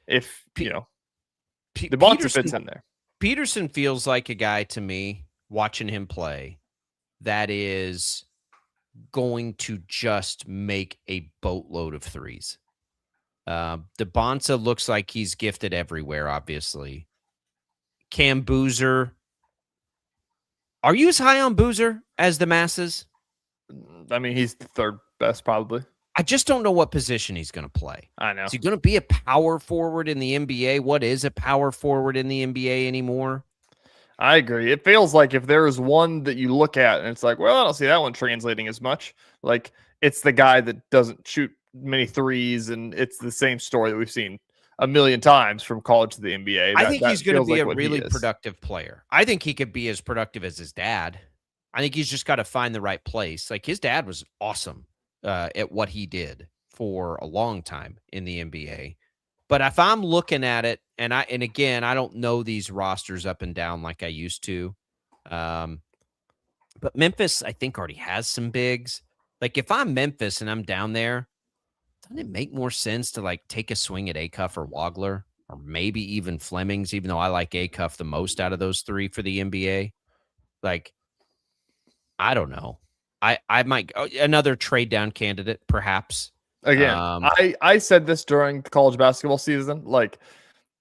If, DeBonsa fits in there. Peterson feels like a guy to me, watching him play, that is going to just make a boatload of threes. DeBonsa looks like he's gifted everywhere, obviously. Cam Boozer. Are you as high on Boozer as the masses? I mean, he's the third best, probably. I just don't know what position he's going to play. I know. Is he going to be a power forward in the NBA? What is a power forward in the NBA anymore? I agree. It feels like if there is one that you look at and it's like, well, I don't see that one translating as much. Like, it's the guy that doesn't shoot many threes, and it's the same story that we've seen a million times from college to the NBA. I think he's going to be a really productive player. I think he could be as productive as his dad. I think he's just got to find the right place. Like his dad was awesome at what he did for a long time in the NBA. But if I'm looking at it, and again, I don't know these rosters up and down like I used to. But Memphis, I think, already has some bigs. Like if I'm Memphis and I'm down there, doesn't it make more sense to like take a swing at Acuff or Wagler or maybe even Flemings, even though I like Acuff the most out of those three for the NBA? Like, I don't know. I might another trade down candidate, perhaps. Again, I said this during the college basketball season. Like,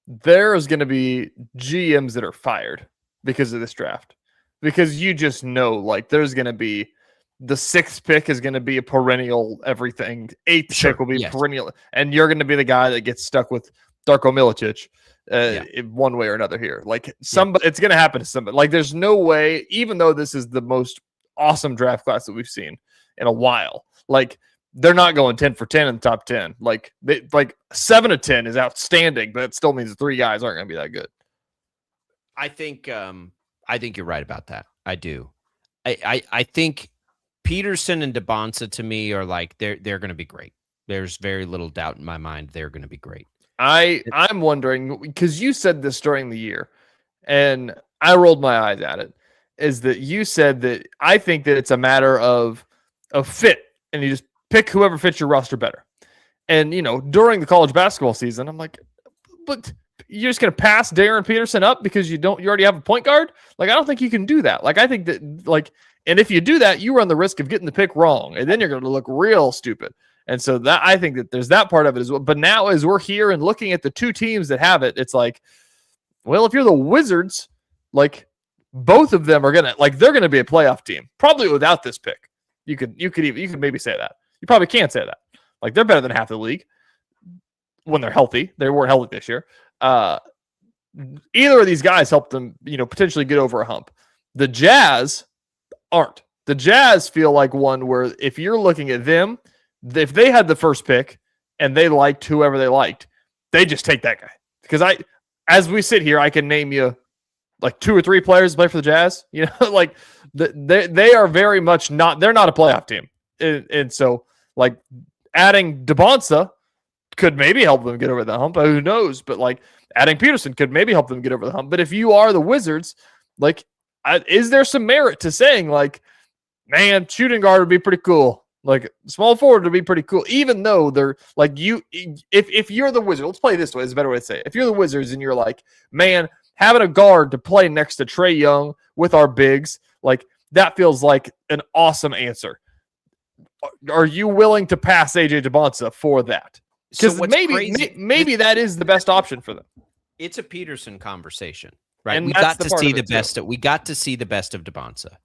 there is going to be GMs that are fired because of this draft, because you just know, like, there's going to be the 6th pick is going to be a perennial everything. 8th pick will be perennial, and you're going to be the guy that gets stuck with Darko Milicic in one way or another here. Like, somebody, it's going to happen to somebody. Like, there's no way, even though this is the most awesome draft class that we've seen in a while, like, they're not going 10 for 10 in the top 10. Like 7 of 10 is outstanding, but it still means the 3 guys aren't going to be that good. I think you're right about that. I do. I think Peterson and DeBonsa to me are like they're going to be great. There's very little doubt in my mind they're going to be great. I'm wondering, because you said this during the year, and I rolled my eyes at it, is that you said that I think that it's a matter of fit, and you just pick whoever fits your roster better. And, during the college basketball season, I'm like, but you're just going to pass Darren Peterson up because you already have a point guard? Like, I don't think you can do that. Like, I think that, and if you do that, you run the risk of getting the pick wrong, and then you're going to look real stupid. And so that I think that there's that part of it as well. But now as we're here and looking at the two teams that have it, it's like, well, if you're the Wizards, like both of them are they're going to be a playoff team probably without this pick. You could maybe say that. You probably can't say that. Like, they're better than half the league when they're healthy. They weren't healthy this year. Either of these guys helped them, potentially get over a hump. The Jazz aren't. The Jazz feel like one where if you're looking at them, if they had the first pick and they liked whoever they liked, they just take that guy. Because as we sit here, I can name you like 2 or 3 players to play for the Jazz. Like they are very much not. They're not a playoff team, and so like adding DeBonsa could maybe help them get over the hump. Who knows? But like adding Peterson could maybe help them get over the hump. But if you are the Wizards, like, is there some merit to saying like, man, shooting guard would be pretty cool. Like small forward would be pretty cool, even though they're like if you're the Wizards, let's play it this way. It's a better way to say it. If you're the Wizards and you're like, man, having a guard to play next to Trae Young with our bigs, like that feels like an awesome answer. Are you willing to pass AJ DeBonsa for that? Because maybe that is the best option for them. It's a Peterson conversation, right? And we got to see the best. We got to see the best of DeBonsa.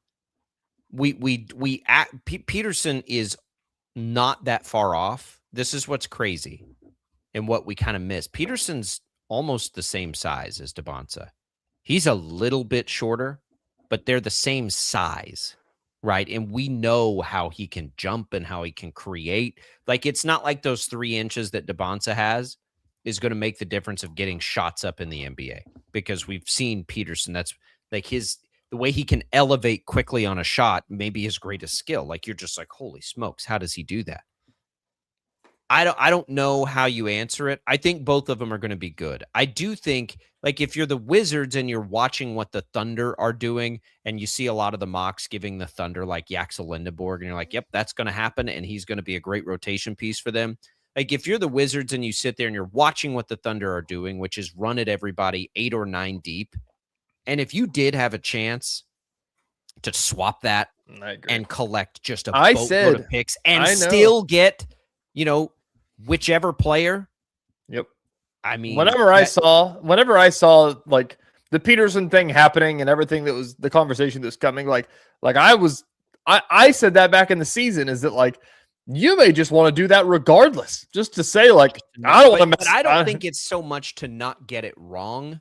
Peterson is not that far off. This is what's crazy and what we kind of miss. Peterson's almost the same size as DeBonsa. He's a little bit shorter, but they're the same size, right? And we know how he can jump and how he can create. Like, it's not like those 3 inches that DeBonsa has is going to make the difference of getting shots up in the NBA, because we've seen Peterson. That's like the way he can elevate quickly on a shot, maybe his greatest skill. Like, you're just like, holy smokes, how does he do that? I don't know how you answer it. I think both of them are going to be good. I do think, like, if you're the Wizards and you're watching what the Thunder are doing, and you see a lot of the mocks giving the Thunder like Yaxel Lindeborg, and you're like, yep, that's going to happen, and he's going to be a great rotation piece for them. Like, if you're the Wizards and you sit there and you're watching what the Thunder are doing, which is run at everybody 8 or 9 deep, and if you did have a chance to swap that and collect just a boatload of picks and still get, whichever player. Yep. I mean, whenever I saw like the Peterson thing happening and everything that was the conversation that was coming, I said that back in the season, is that like, you may just want to do that regardless, just to say like, I don't want to mess. But I don't think it's so much to not get it wrong,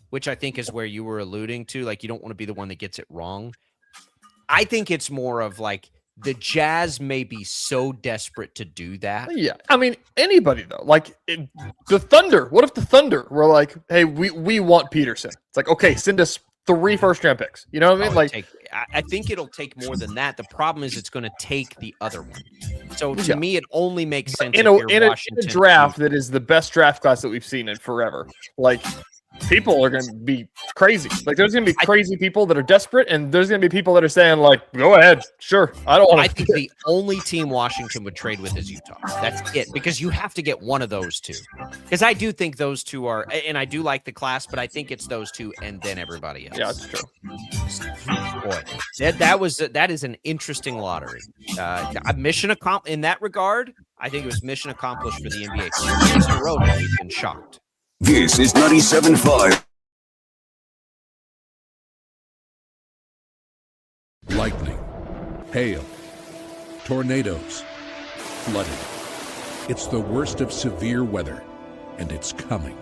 which I think is where you were alluding to. Like, you don't want to be the one that gets it wrong. I think it's more of like, the Jazz may be so desperate to do that. Yeah. I mean, anybody though, like the Thunder, what if the Thunder were like, hey, we want Peterson? It's like, okay, send us 3 first-round picks. You know what I mean? Like, I think it'll take more than that. The problem is it's going to take the other one. So to me, it only makes sense in a draft that is the best draft class that we've seen in forever. Like, people are going to be crazy. Like, there's going to be crazy people that are desperate, and there's going to be people that are saying, like, go ahead. Sure. I think the only team Washington would trade with is Utah. That's it, because you have to get one of those two. Because I do think those two are, and I do like the class, but I think it's those two and then everybody else. Yeah, that's true. Boy, that is an interesting lottery. Mission accomplished in that regard. I think it was mission accomplished for the NBA. 2 years in a row now, we've been shocked. This is 97.5. Lightning, hail, tornadoes, flooding. It's the worst of severe weather, and it's coming.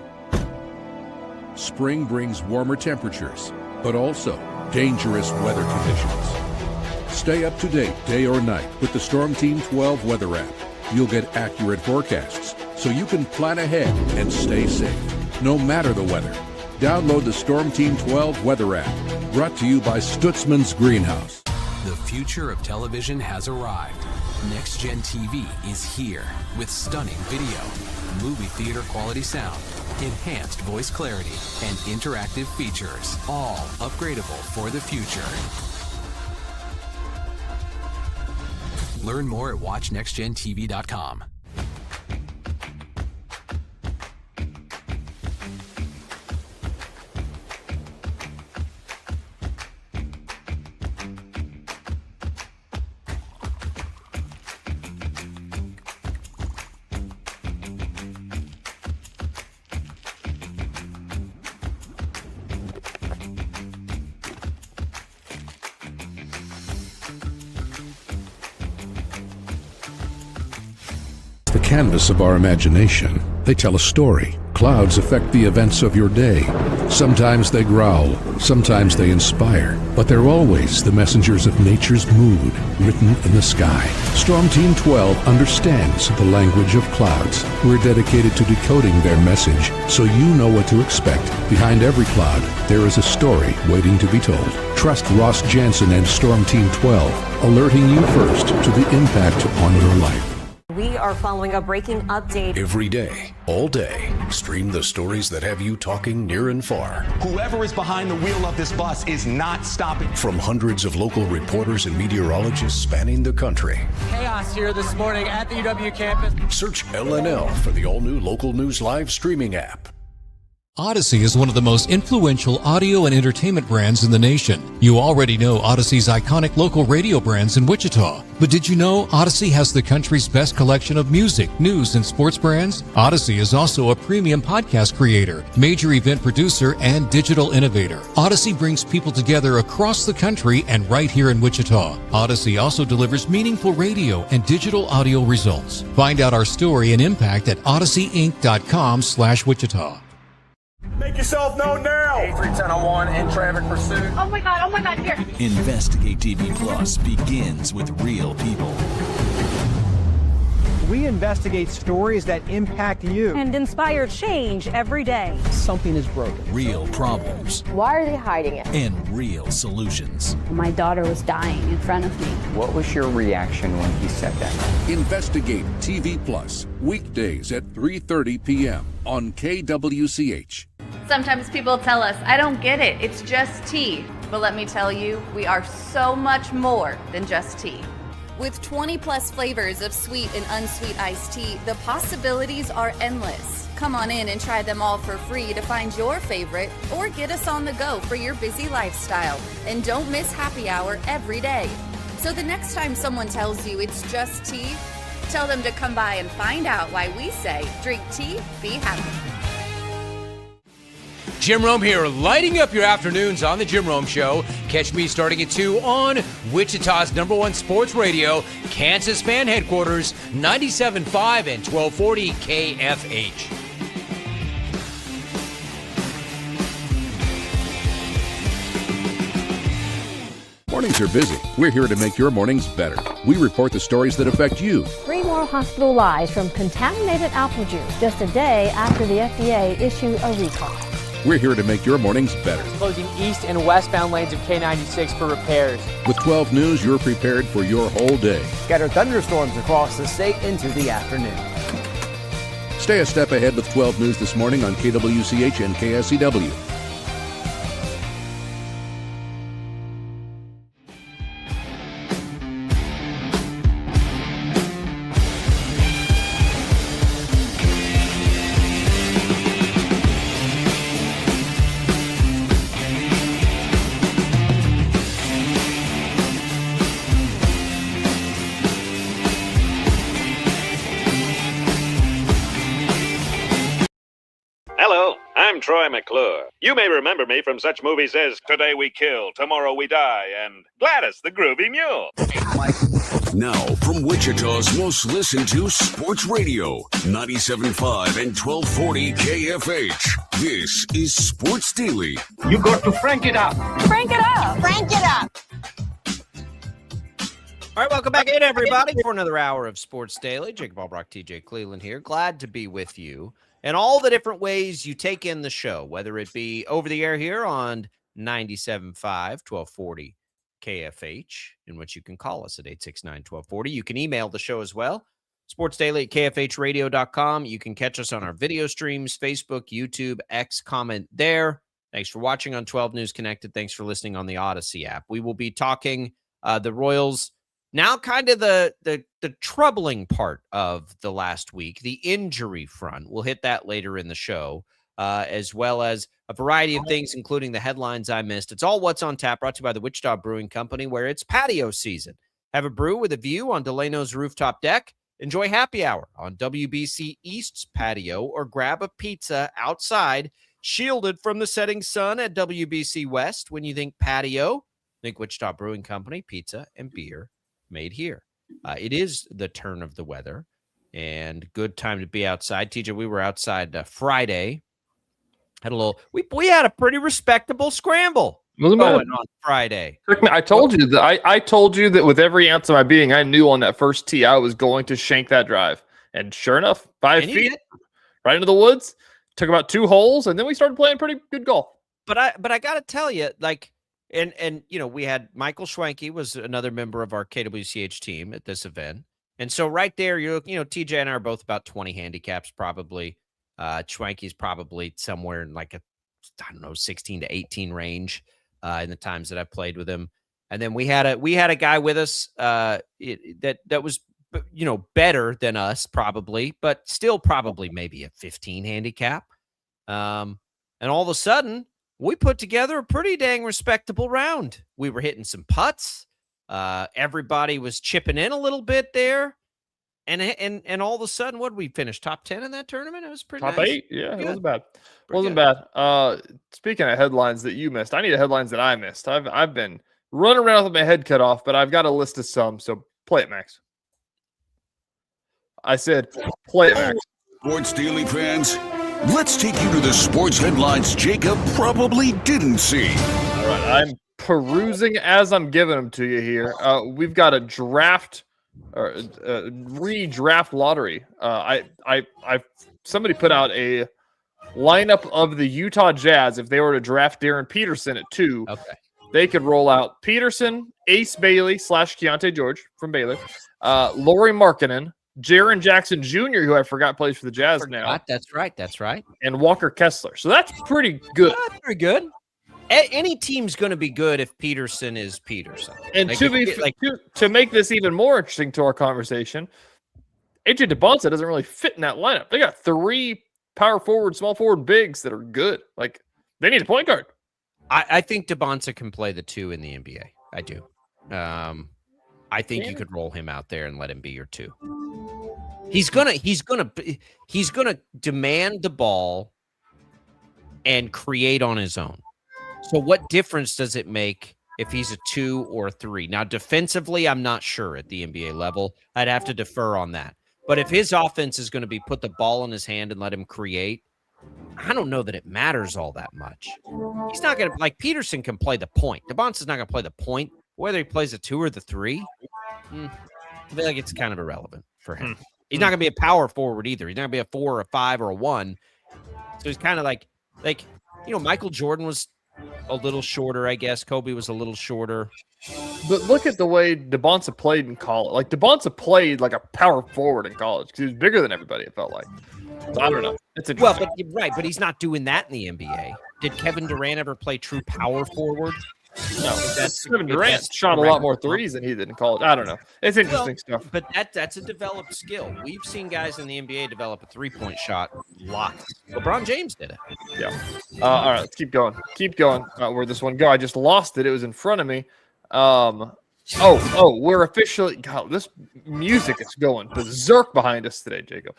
Spring brings warmer temperatures, but also dangerous weather conditions. Stay up to date day or night with the Storm Team 12 weather app. You'll get accurate forecasts, so you can plan ahead and stay safe, no matter the weather. Download the Storm Team 12 weather app, brought to you by Stutzman's Greenhouse. The future of television has arrived. Next Gen TV is here with stunning video, movie theater quality sound, enhanced voice clarity, and interactive features, all upgradable for the future. Learn more at watchnextgentv.com. The canvas of our imagination. They tell a story. Clouds affect the events of your day. Sometimes they growl, sometimes they inspire, but they're always the messengers of nature's mood, written in the sky. Storm Team 12 understands the language of clouds. We're dedicated to decoding their message so you know what to expect. Behind every cloud, there is a story waiting to be told. Trust Ross Jansen and Storm Team 12, alerting you first to the impact on your life. We are following a breaking update. Every day, all day, stream the stories that have you talking near and far. Whoever is behind the wheel of this bus is not stopping. From hundreds of local reporters and meteorologists spanning the country. Chaos here this morning at the UW campus. Search LNL for the all-new Local News Live streaming app. Odyssey is one of the most influential audio and entertainment brands in the nation. You already know Odyssey's iconic local radio brands in Wichita. But did you know Odyssey has the country's best collection of music, news, and sports brands? Odyssey is also a premium podcast creator, major event producer, and digital innovator. Odyssey brings people together across the country and right here in Wichita. Odyssey also delivers meaningful radio and digital audio results. Find out our story and impact at odysseyinc.com/Wichita. Make yourself known now. 31001 in traffic pursuit. Oh my God, here. Investigate TV Plus begins with real people. We investigate stories that impact you. And inspire change every day. Something is broken. Real problems. Why are they hiding it? And real solutions. My daughter was dying in front of me. What was your reaction when he said that? Investigate TV Plus, weekdays at 3:30 p.m. on KWCH. Sometimes people tell us, I don't get it, it's just tea. But let me tell you, we are so much more than just tea. With 20 plus flavors of sweet and unsweet iced tea, the possibilities are endless. Come on in and try them all for free to find your favorite or get us on the go for your busy lifestyle. And don't miss happy hour every day. So the next time someone tells you it's just tea, tell them to come by and find out why we say drink tea, be happy. Jim Rome here, lighting up your afternoons on The Jim Rome Show. Catch me starting at 2 on Wichita's #1 sports radio, Kansas Fan Headquarters, 97.5 and 1240 KFH. Mornings are busy. We're here to make your mornings better. We report the stories that affect you. 3 more hospital lies from contaminated apple juice just a day after the FDA issued a recall. We're here to make your mornings better. Closing east and westbound lanes of K96 for repairs. With 12 News, you're prepared for your whole day. Scattered thunderstorms across the state into the afternoon. Stay a step ahead with 12 News this morning on KWCH and KSCW. Hello, I'm Troy McClure. You may remember me from such movies as Today We Kill, Tomorrow We Die, and Gladys the Groovy Mule. Now, from Wichita's most listened to sports radio, 97.5 and 1240 KFH. This is Sports Daily. You got to crank it up. Crank it up. Crank it up. All right, welcome back in, everybody, for another hour of Sports Daily. Jacob Albrock, TJ Cleveland here. Glad to be with you. And all the different ways you take in the show, whether it be over the air here on 97.5, 1240 KFH, in which you can call us at 869-1240. You can email the show as well, sportsdaily@kfhradio.com. You can catch us on our video streams, Facebook, YouTube, X, comment there. Thanks for watching on 12 News Connected. Thanks for listening on the Odyssey app. We will be talking the Royals Now, kind of the troubling part of the last week, the injury front. We'll hit that later in the show, as well as a variety of things, including the headlines I missed. It's all What's on Tap, brought to you by the Wichita Brewing Company, where it's patio season. Have a brew with a view on Delano's rooftop deck. Enjoy happy hour on WBC East's patio, or grab a pizza outside, shielded from the setting sun at WBC West. When you think patio, think Wichita Brewing Company, pizza and beer made here. It is the turn of the weather and good time to be outside. TJ, we were outside Friday. Had a little. We had a pretty respectable scramble going on Friday. I told you that I told you that with every ounce of my being, I knew on that first tee I was going to shank that drive, and sure enough, 5 feet right into the woods. Took about 2 holes, and then we started playing pretty good golf. But I got to tell you, like. And you know, we had Michael Schwenke was another member of our KWCH team at this event. And so right there, you know, TJ and I are both about 20 handicaps probably. Schwenke's probably somewhere in like 16 to 18 range in the times that I've played with him. And then we had a guy with us that was, you know, better than us probably, but still probably maybe a 15 handicap. And all of a sudden, we put together a pretty dang respectable round. We were hitting some putts. Everybody was chipping in a little bit there. And all of a sudden, what did we finish? Top 10 in that tournament? It was pretty Top nice. 8? Yeah, it wasn't bad. Wasn't bad. Speaking of headlines that you missed, I need headlines that I missed. I've been running around with my head cut off, but I've got a list of some, so play it, Max. I said play it, Max. Sports Daily fans, let's take you to the sports headlines Jacob probably didn't see. All right, I'm perusing as I'm giving them to you here. We've got a draft or redraft lottery. Somebody put out a lineup of the Utah Jazz if they were to draft Darren Peterson at 2. Okay, they could roll out Peterson, Ace Bailey / Keontae George from Baylor, Lauri Markkanen, Jaren Jackson Jr., who I forgot plays for the Jazz now. That's right. And Walker Kessler. So that's pretty good. Pretty good. Any team's going to be good if Peterson is Peterson. And to make this even more interesting to our conversation, AJ DeBonsa doesn't really fit in that lineup. They got 3 power forward, small forward bigs that are good. Like, they need a point guard. I think DeBonsa can play the 2 in the NBA. I do. I think you could roll him out there and let him be your 2. He's gonna demand the ball and create on his own. So what difference does it make if he's a 2 or a 3? Now, defensively, I'm not sure at the NBA level. I'd have to defer on that. But if his offense is going to be put the ball in his hand and let him create, I don't know that it matters all that much. He's not going to, like, Peterson can play the point. DeBonsa's not going to play the point. Whether he plays the 2 or the 3, I feel like it's kind of irrelevant for him. He's not going to be a power forward either. He's not going to be a 4 or a 5 or a 1. So he's kind of like, you know, Michael Jordan was a little shorter, I guess. Kobe was a little shorter. But look at the way DeBonsa played in college. Like, DeBonsa played like a power forward in college because he was bigger than everybody, it felt like. So I don't know. It's interesting. Well, but he's not doing that in the NBA. Did Kevin Durant ever play true power forward? No, Kevin Durant shot a lot more threes than he did in college. I don't know. It's interesting stuff. But that's a developed skill. We've seen guys in the NBA develop a 3-point shot lots. LeBron James did it. Yeah. All right, let's keep going. Where'd this one go? I just lost it. It was in front of me. We're officially. God, this music is going berserk behind us today, Jacob.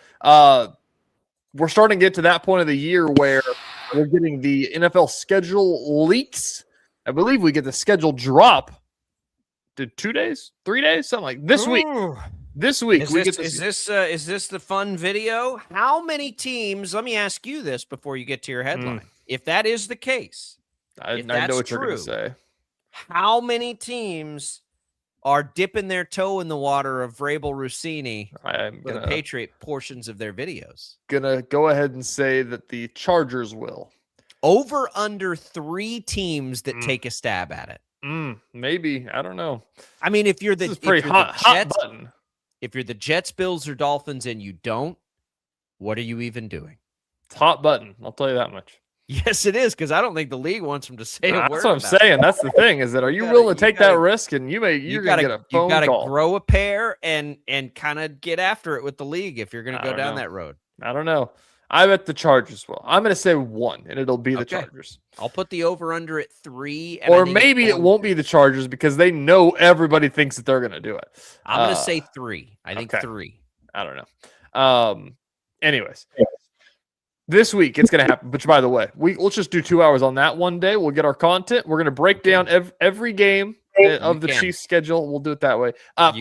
We're starting to get to that point of the year where we're getting the NFL schedule leaks. I believe we get the schedule drop to 2 days, 3 days, something like this week. This week is this the fun video? How many teams? Let me ask you this before you get to your headline. If that is the case, I know what you're going to say. How many teams are dipping their toe in the water of Vrabel Rossini for the Patriot portions of their videos? Gonna go ahead and say that the Chargers will. Over under 3 teams that take a stab at it. Maybe. I don't know. I mean, if you're the hot button. If you're the Jets, Bills, or Dolphins and you don't, what are you even doing? It's hot button. I'll tell you that much. Yes, it is, because I don't think the league wants him to say a word. That's what I'm saying. That's the thing. Is that are you willing to take that risk? And you're gonna get a phone call. You gotta grow a pair and kind of get after it with the league if you're gonna go down that road. I don't know. I bet the Chargers will. I'm gonna say 1, and it'll be the Chargers. I'll put the over under at 3. Or maybe it won't be the Chargers because they know everybody thinks that they're gonna do it. I'm gonna say 3. I think 3. I don't know. Anyways. This week it's going to happen, which by the way, let's just do 2 hours on that one day. We'll get our content. We're going to break down every game of the Chiefs schedule. We'll do it that way.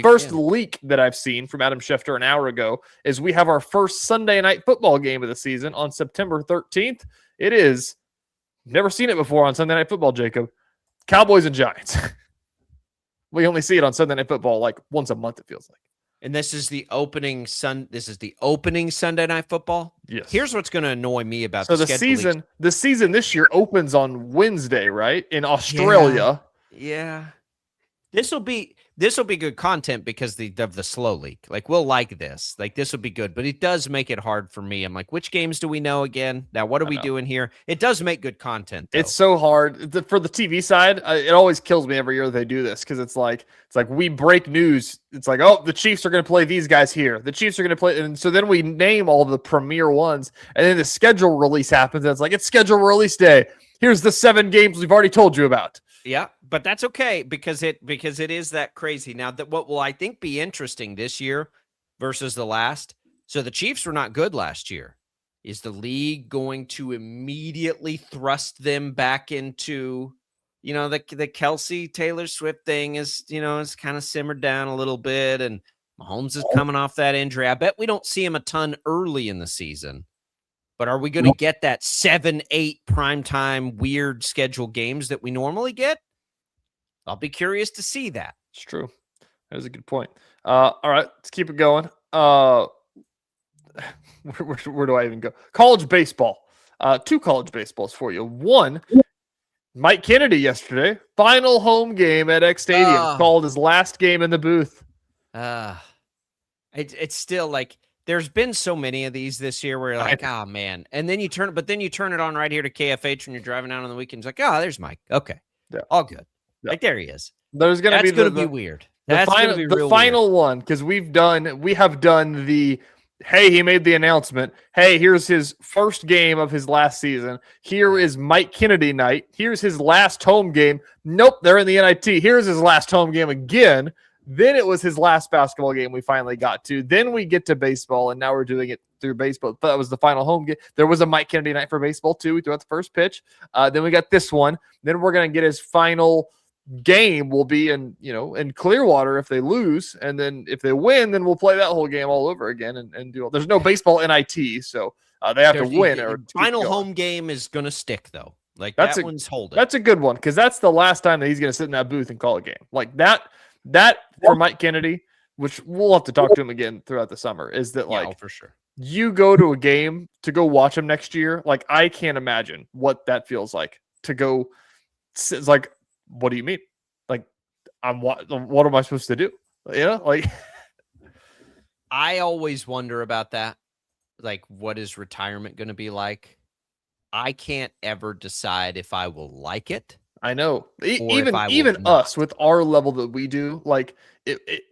First leak that I've seen from Adam Schefter an hour ago is we have our first Sunday night football game of the season on September 13th. It is, never seen it before on Sunday Night Football, Jacob, Cowboys and Giants. We only see it on Sunday Night Football like once a month, it feels like. And this is the opening Sunday Night Football. Yes. Here's what's going to annoy me about the season. The season this year opens on Wednesday, right? In Australia. Yeah. This will be good content because of the slow leak. Like, we'll like this. Like, this will be good, but it does make it hard for me. I'm like, which games do we know again? Now, what are we doing here? It does make good content, though. It's so hard for the TV side. It always kills me every year that they do this because it's like we break news. It's like, oh, the Chiefs are going to play these guys here. The Chiefs are going to play, and so then we name all the premier ones, and then the schedule release happens. And it's like it's schedule release day. Here's the 7 games we've already told you about. Yeah, but that's okay because it is that crazy. Now, that what will I think be interesting this year versus the last? So the Chiefs were not good last year. Is the league going to immediately thrust them back into, the Kelsey Taylor Swift thing is, is kind of simmered down a little bit, and Mahomes is coming off that injury. I bet we don't see him a ton early in the season. But are we going to get that 7-8 primetime weird schedule games that we normally get? I'll be curious to see that. It's true. That was a good point. All right, let's keep it going. Where do I even go? College baseball. 2 college baseballs for you. 1, Mike Kennedy yesterday, final home game at X Stadium, called his last game in the booth. It's still like, there's been so many of these this year where you're like, oh man. And then you turn it on right here to KFH when you're driving down on the weekends. Like, oh, there's Mike. Okay. Yeah. All good. Yeah. Like, there he is. There's going to be weird. The final one, because we have done the, hey, he made the announcement. Hey, here's his first game of his last season. Here is Mike Kennedy night. Here's his last home game. Nope, they're in the NIT. Here's his last home game again. Then it was his last basketball game we finally got to. Then we get to baseball, and now we're doing it through baseball. But that was the final home game. There was a Mike Kennedy night for baseball, too. We threw out the first pitch. Then we got this one. Then we're going to get his final game will be in Clearwater if they lose. And then if they win, then we'll play that whole game all over again and do all. There's no baseball NIT, so they have to win. Or final home game is going to stick, though. Like, that one's holding. That's a good one because that's the last time that he's going to sit in that booth and call a game. Like that for Mike Kennedy, which we'll have to talk to him again throughout the summer, is that for sure. You go to a game to go watch him next year. Like, I can't imagine what that feels like to go. It's like, what do you mean? Like, what am I supposed to do? I always wonder about that. Like, what is retirement going to be like? I can't ever decide if I will like it. I know. Even us with our level that we do, like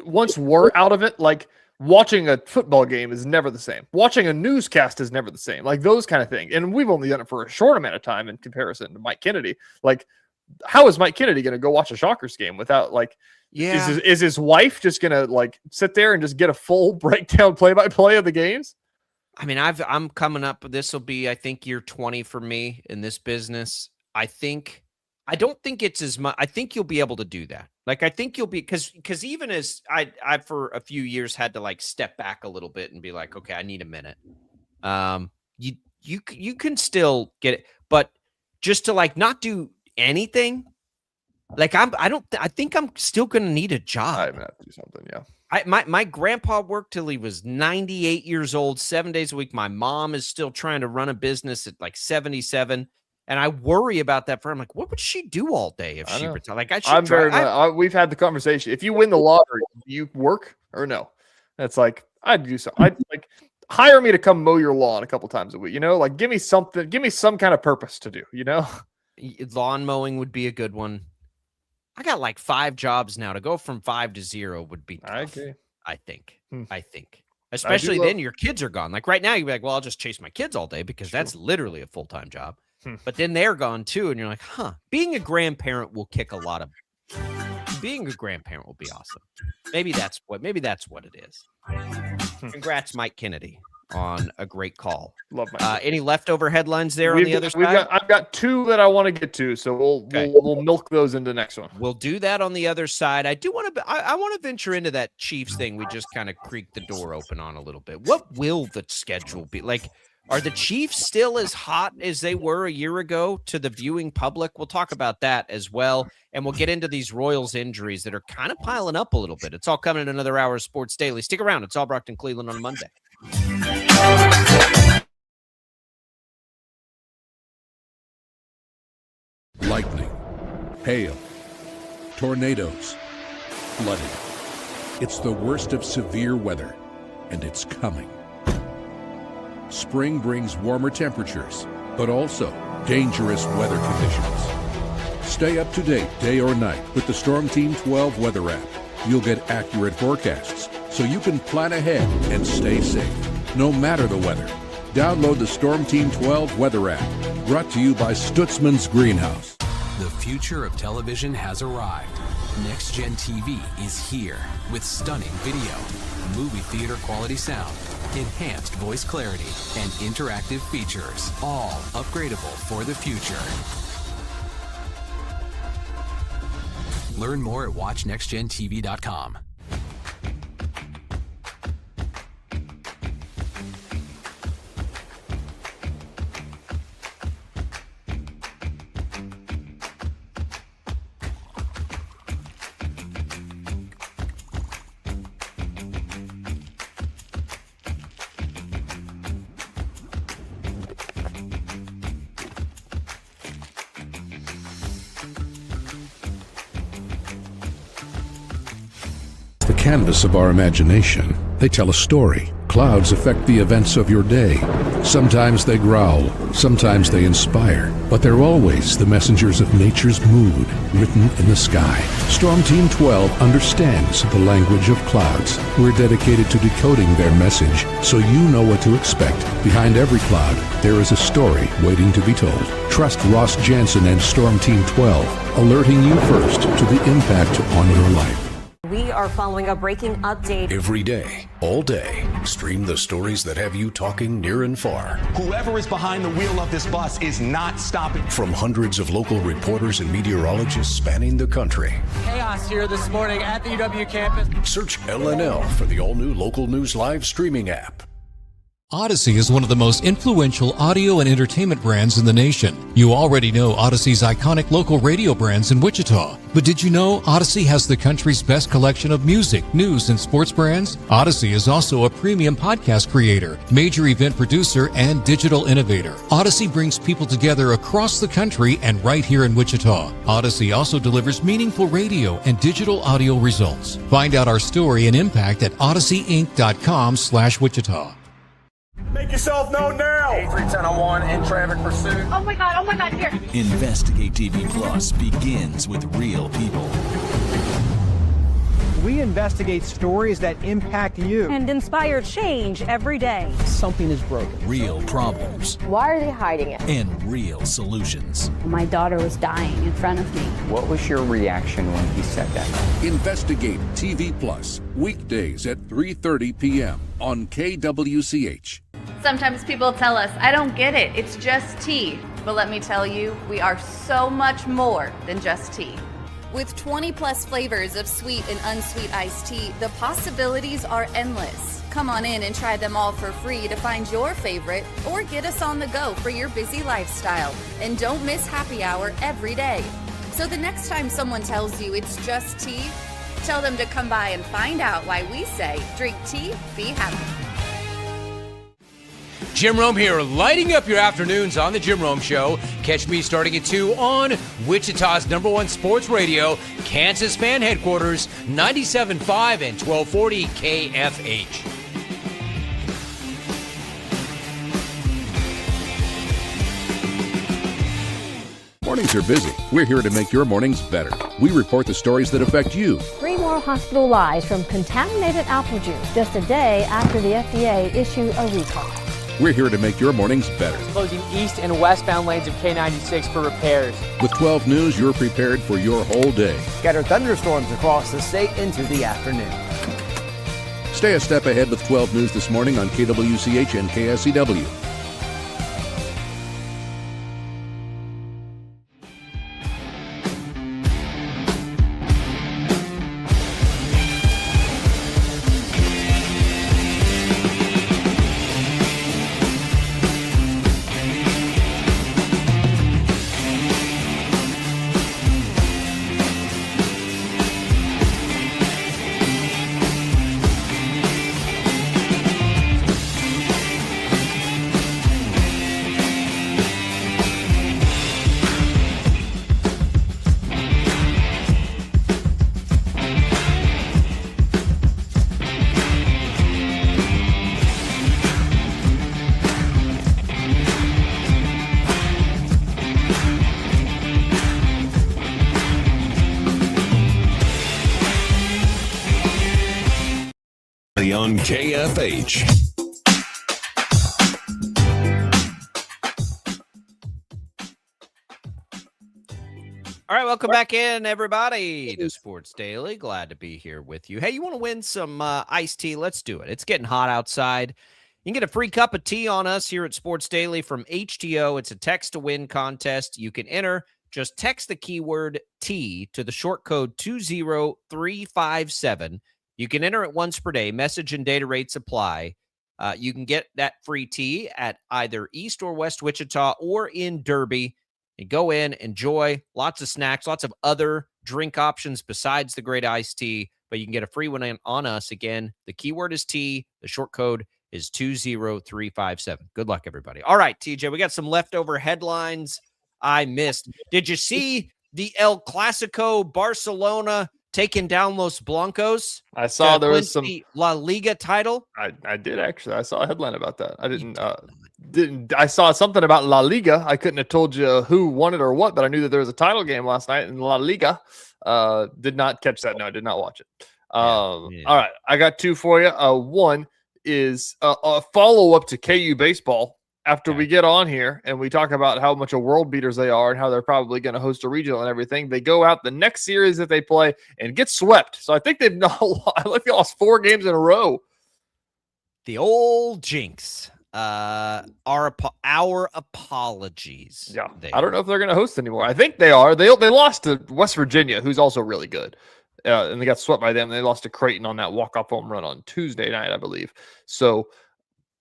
once we're out of it, like watching a football game is never the same. Watching a newscast is never the same. Like those kind of things. And we've only done it for a short amount of time in comparison to Mike Kennedy. Like, how is Mike Kennedy going to go watch a Shockers game without is his wife just going to sit there and just get a full breakdown play-by-play of the games? I mean, I'm coming up. This will be, I think, year 20 for me in this business. I don't think it's as much. I think you'll be able to do that. Like, I think you'll be, because even as I for a few years had to step back a little bit and be like, okay, I need a minute. You can still get it, but just to not do anything. I think I'm still gonna need a job. I'm gonna have to do something. Yeah. My grandpa worked till he was 98 years old, 7 days a week. My mom is still trying to run a business at 77. And I worry about that for him. Like, what would she do all day if she retired? We've had the conversation. If you win the lottery, do you work or no? That's I'd do something. hire me to come mow your lawn a couple times a week. Like give me something, give me some kind of purpose to do. Lawn mowing would be a good one. I got like 5 jobs now. To go from 5 to 0 would be tough, I think. I think. Especially then your kids are gone. Like right now, you'd be like, well, I'll just chase my kids all day because that's literally a full-time job. But then they're gone too. And you're like, being a grandparent will kick a lot of. Being a grandparent will be awesome. Maybe that's what it is. Congrats, Mike Kennedy, on a great call. Love Mike. Any leftover headlines there on the other side? I've got 2 that I want to get to, so we'll milk those into the next one. We'll do that on the other side. I do want to. I want to venture into that Chiefs thing. We just kind of creaked the door open on a little bit. What will the schedule be like? Are the Chiefs still as hot as they were a year ago to the viewing public? We'll talk about that as well. And we'll get into these Royals injuries that are kind of piling up a little bit. It's all coming in another hour of Sports Daily. Stick around. It's all Brockton Cleveland on Monday. Lightning, hail, tornadoes, flooding. It's the worst of severe weather, and it's coming. Spring brings warmer temperatures, but also dangerous weather conditions. Stay up to date day or night with the Storm Team 12 weather app. You'll get accurate forecasts, so you can plan ahead and stay safe, no matter the weather. Download the Storm Team 12 weather app, brought to you by Stutzman's Greenhouse. The future of television has arrived. Next Gen TV is here with stunning video, movie theater quality sound, enhanced voice clarity, and interactive features, all upgradable for the future. Learn more at watchnextgentv.com. Canvas of our imagination. They tell a story. Clouds affect the events of your day. Sometimes they growl, sometimes they inspire, but they're always the messengers of nature's mood, written in the sky. Storm Team 12 understands the language of clouds. We're dedicated to decoding their message, so you know what to expect. Behind every cloud, there is a story waiting to be told. Trust Ross Jansen and Storm Team 12, alerting you first to the impact on your life. We are following a breaking update. Every day, all day, stream the stories that have you talking near and far. Whoever is behind the wheel of this bus is not stopping. From hundreds of local reporters and meteorologists spanning the country. Chaos here this morning at the UW campus. Search LNL for the all-new Local News Live streaming app. Odyssey is one of the most influential audio and entertainment brands in the nation. You already know Odyssey's iconic local radio brands in Wichita. But did you know Odyssey has the country's best collection of music, news, and sports brands? Odyssey is also a premium podcast creator, major event producer, and digital innovator. Odyssey brings people together across the country and right here in Wichita. Odyssey also delivers meaningful radio and digital audio results. Find out our story and impact at odysseyinc.com/Wichita. Make yourself known now. 831001 in traffic pursuit. Oh my God, here. Investigate TV Plus begins with real people. We investigate stories that impact you. And inspire change every day. Something is broken. Real problems. Why are they hiding it? And real solutions. My daughter was dying in front of me. What was your reaction when he said that? Investigate TV Plus, weekdays at 3:30 p.m. on KWCH. Sometimes people tell us, I don't get it, it's just tea. But let me tell you, we are so much more than just tea. With 20 plus flavors of sweet and unsweet iced tea, the possibilities are endless. Come on in and try them all for free to find your favorite or get us on the go for your busy lifestyle. And don't miss happy hour every day. So the next time someone tells you it's just tea, tell them to come by and find out why we say drink tea, be happy. Jim Rome here, lighting up your afternoons on The Jim Rome Show. Catch me starting at 2 on Wichita's #1 sports radio, Kansas Fan Headquarters, 97.5 and 1240 KFH. Mornings are busy. We're here to make your mornings better. We report the stories that affect you. 3 more hospital lies from contaminated apple juice just a day after the FDA issued a recall. We're here to make your mornings better. Closing east and westbound lanes of K96 for repairs. With 12 News, you're prepared for your whole day. Scattered thunderstorms across the state into the afternoon. Stay a step ahead with 12 News this morning on KWCH and KSCW. On KFH. All right, welcome back in, everybody, to Sports Daily. Glad to be here with you. Hey, you want to win some iced tea? Let's do it. It's getting hot outside. You can get a free cup of tea on us here at Sports Daily from HTO. It's a text-to-win contest. You can enter. Just text the keyword tea to the short code 20357. You can enter it once per day. Message and data rates apply. You can get that free tea at either East or West Wichita or in Derby. And go in, enjoy lots of snacks, lots of other drink options besides the great iced tea. But you can get a free one on us. Again, the keyword is tea. The short code is 20357. Good luck, everybody. All right, TJ, we got some leftover headlines I missed. Did you see the El Clasico Barcelona taking down Los Blancos? I saw there was some La Liga title. I did actually. I saw a headline about that. I didn't. I saw something about La Liga. I couldn't have told you who won it or what, but I knew that there was a title game last night in La Liga. Did not catch that. No, I did not watch it. All right, I got two for you. One is a follow up to KU baseball. After we get on here and we talk about how much of world beaters they are and how they're probably going to host a regional and everything, they go out the next series that they play and get swept. So I think they've lost 4 games in a row. The old jinx. Our apologies. Yeah, I don't know if they're going to host anymore. I think they are. They lost to West Virginia, who's also really good, and they got swept by them. They lost to Creighton on that walk-off home run on Tuesday night, I believe. So,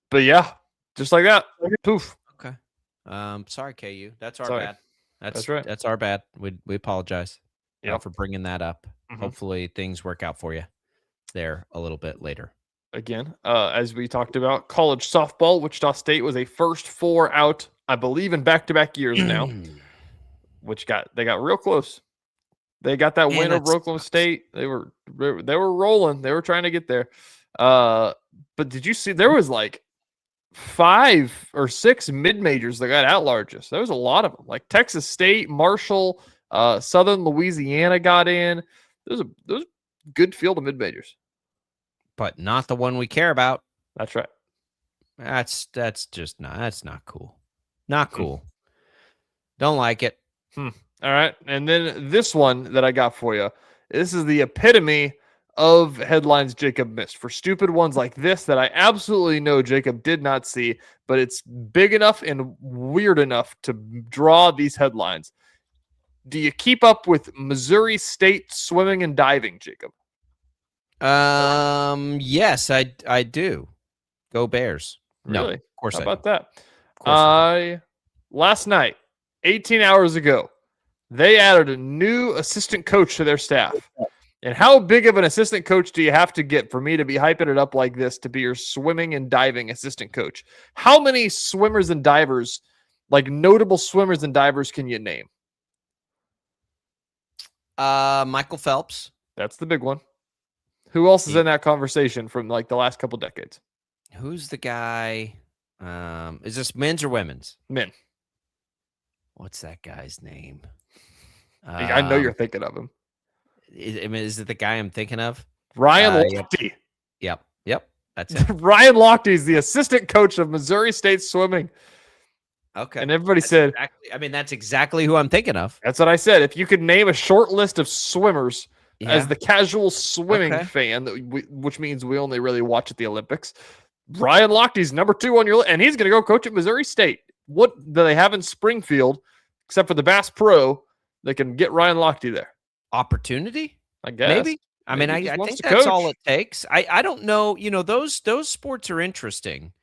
but yeah. Just like that. Poof. Okay. Sorry, KU. That's our bad. That's right. That's our bad. We apologize for bringing that up. Mm-hmm. Hopefully things work out for you there a little bit later. Again, as we talked about, college softball, Wichita State was a first 4 out, I believe, in back-to-back years now, which they got real close. They got that win over Oklahoma State. They were rolling. They were trying to get there. But did you see there was like 5 or 6 mid-majors that got at-larges. There was a lot of them. Like Texas State, Marshall, Southern Louisiana got in. There's a good field of mid-majors. But not the one we care about. That's right. That's not cool. Not cool. Don't like it. All right. And then this one that I got for you. This is the epitome of headlines Jacob missed, for stupid ones like this that I absolutely know Jacob did not see, but it's big enough and weird enough to draw these headlines. Do you keep up with Missouri State swimming and diving, Jacob? Yes, I do. Go Bears. Really? No, of course. How about that? Last night, 18 hours ago, they added a new assistant coach to their staff. And how big of an assistant coach do you have to get for me to be hyping it up like this to be your swimming and diving assistant coach? How many swimmers and divers, like notable swimmers and divers, can you name? Michael Phelps. That's the big one. Who else is in that conversation from like the last couple decades? Who's the guy? Is this men's or women's? Men. what's that guy's name? I know you're thinking of him. Is it the guy I'm thinking of? Ryan Lochte. Yep. That's it. Ryan Lochte is the assistant coach of Missouri State swimming. Okay. And everybody said, that's exactly who I'm thinking of. That's what I said. If you could name a short list of swimmers as the casual swimming fan, which means we only really watch at the Olympics, Ryan Lochte's number 2 on your list, and he's going to go coach at Missouri State. What do they have in Springfield, except for the Bass Pro, that can get Ryan Lochte there? Opportunity? I guess. Maybe. I mean, I think that's all it takes. I don't know. Those sports are interesting.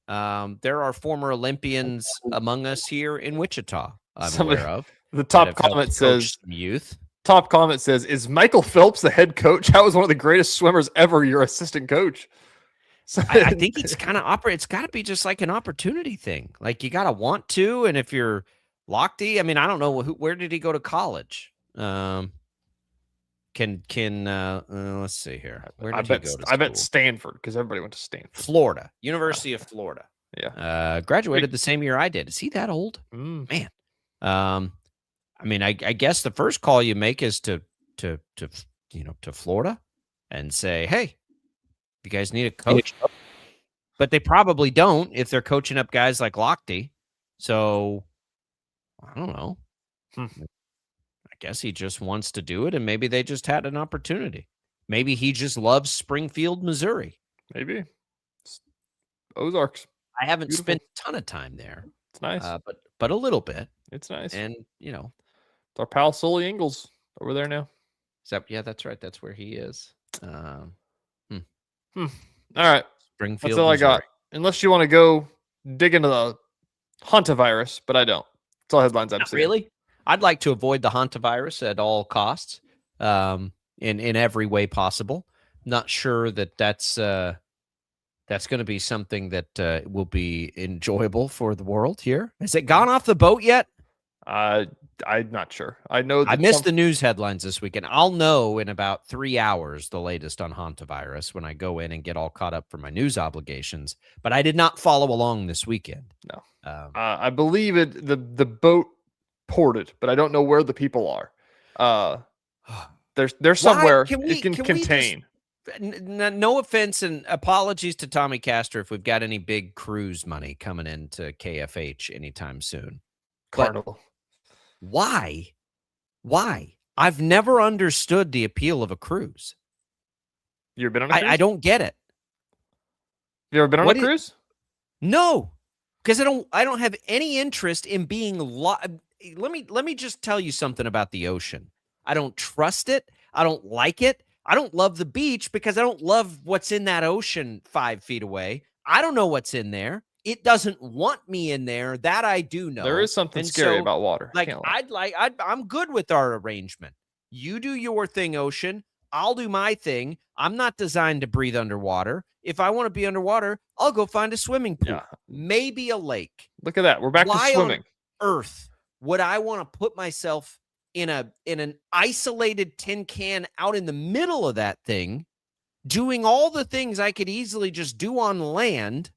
There are former Olympians among us here in Wichita. I'm aware of. The top comment says, "Youth." Top comment says, "Is Michael Phelps the head coach? How is one of the greatest swimmers ever your assistant coach?" So, I think it's kind of It's got to be just like an opportunity thing. Like you got to want to, and if you're Lochte, I mean, I don't know where did he go to college. Let's see here. Where did he go to school? I bet Stanford, because everybody went to Stanford. Florida, University of Florida. Yeah. Graduated the same year I did. Is he that old? Man. I mean, I guess the first call you make is to Florida and say, hey, you guys need a coach. But they probably don't if they're coaching up guys like Lochte. So I don't know. I guess he just wants to do it, and maybe they just had an opportunity. Maybe he just loves Springfield, Missouri. Maybe. It's Ozarks. I haven't spent a ton of time there. It's nice. But a little bit. It's nice. And, it's our pal Sully Ingalls over there now. Yeah, that's right. That's where he is. All right. Springfield, that's all Missouri. I got. Unless you want to go dig into the hantavirus, but I don't. That's all headlines I'm seeing. Really? I'd like to avoid the hantavirus at all costs, in every way possible. Not sure that's going to be something that will be enjoyable for the world here. Has it gone off the boat yet? I'm not sure. I know I missed the news headlines this weekend. I'll know in about 3 hours the latest on hantavirus when I go in and get all caught up for my news obligations. But I did not follow along this weekend. No. I believe the boat ported, but I don't know where the people are. There's somewhere it can contain. No offense and apologies to Tommy Castor if we've got any big cruise money coming into KFH anytime soon. Carnival. Why? I've never understood the appeal of a cruise. You ever been on a cruise? I don't get it. You ever been on a cruise? No, because I don't have any interest in being. Let me just tell you something about the ocean. I don't trust it. I don't like it. I don't love the beach because I don't love what's in that ocean 5 feet away. I don't know what's in there. It doesn't want me in there. That I do know. There is something scary about water. I'm good with our arrangement. You do your thing, ocean. I'll do my thing. I'm not designed to breathe underwater. If I want to be underwater, I'll go find a swimming pool. Yeah. Maybe a lake. Look at that. We're back to swimming. On earth would I want to put myself in an isolated tin can out in the middle of that thing, doing all the things I could easily just do on land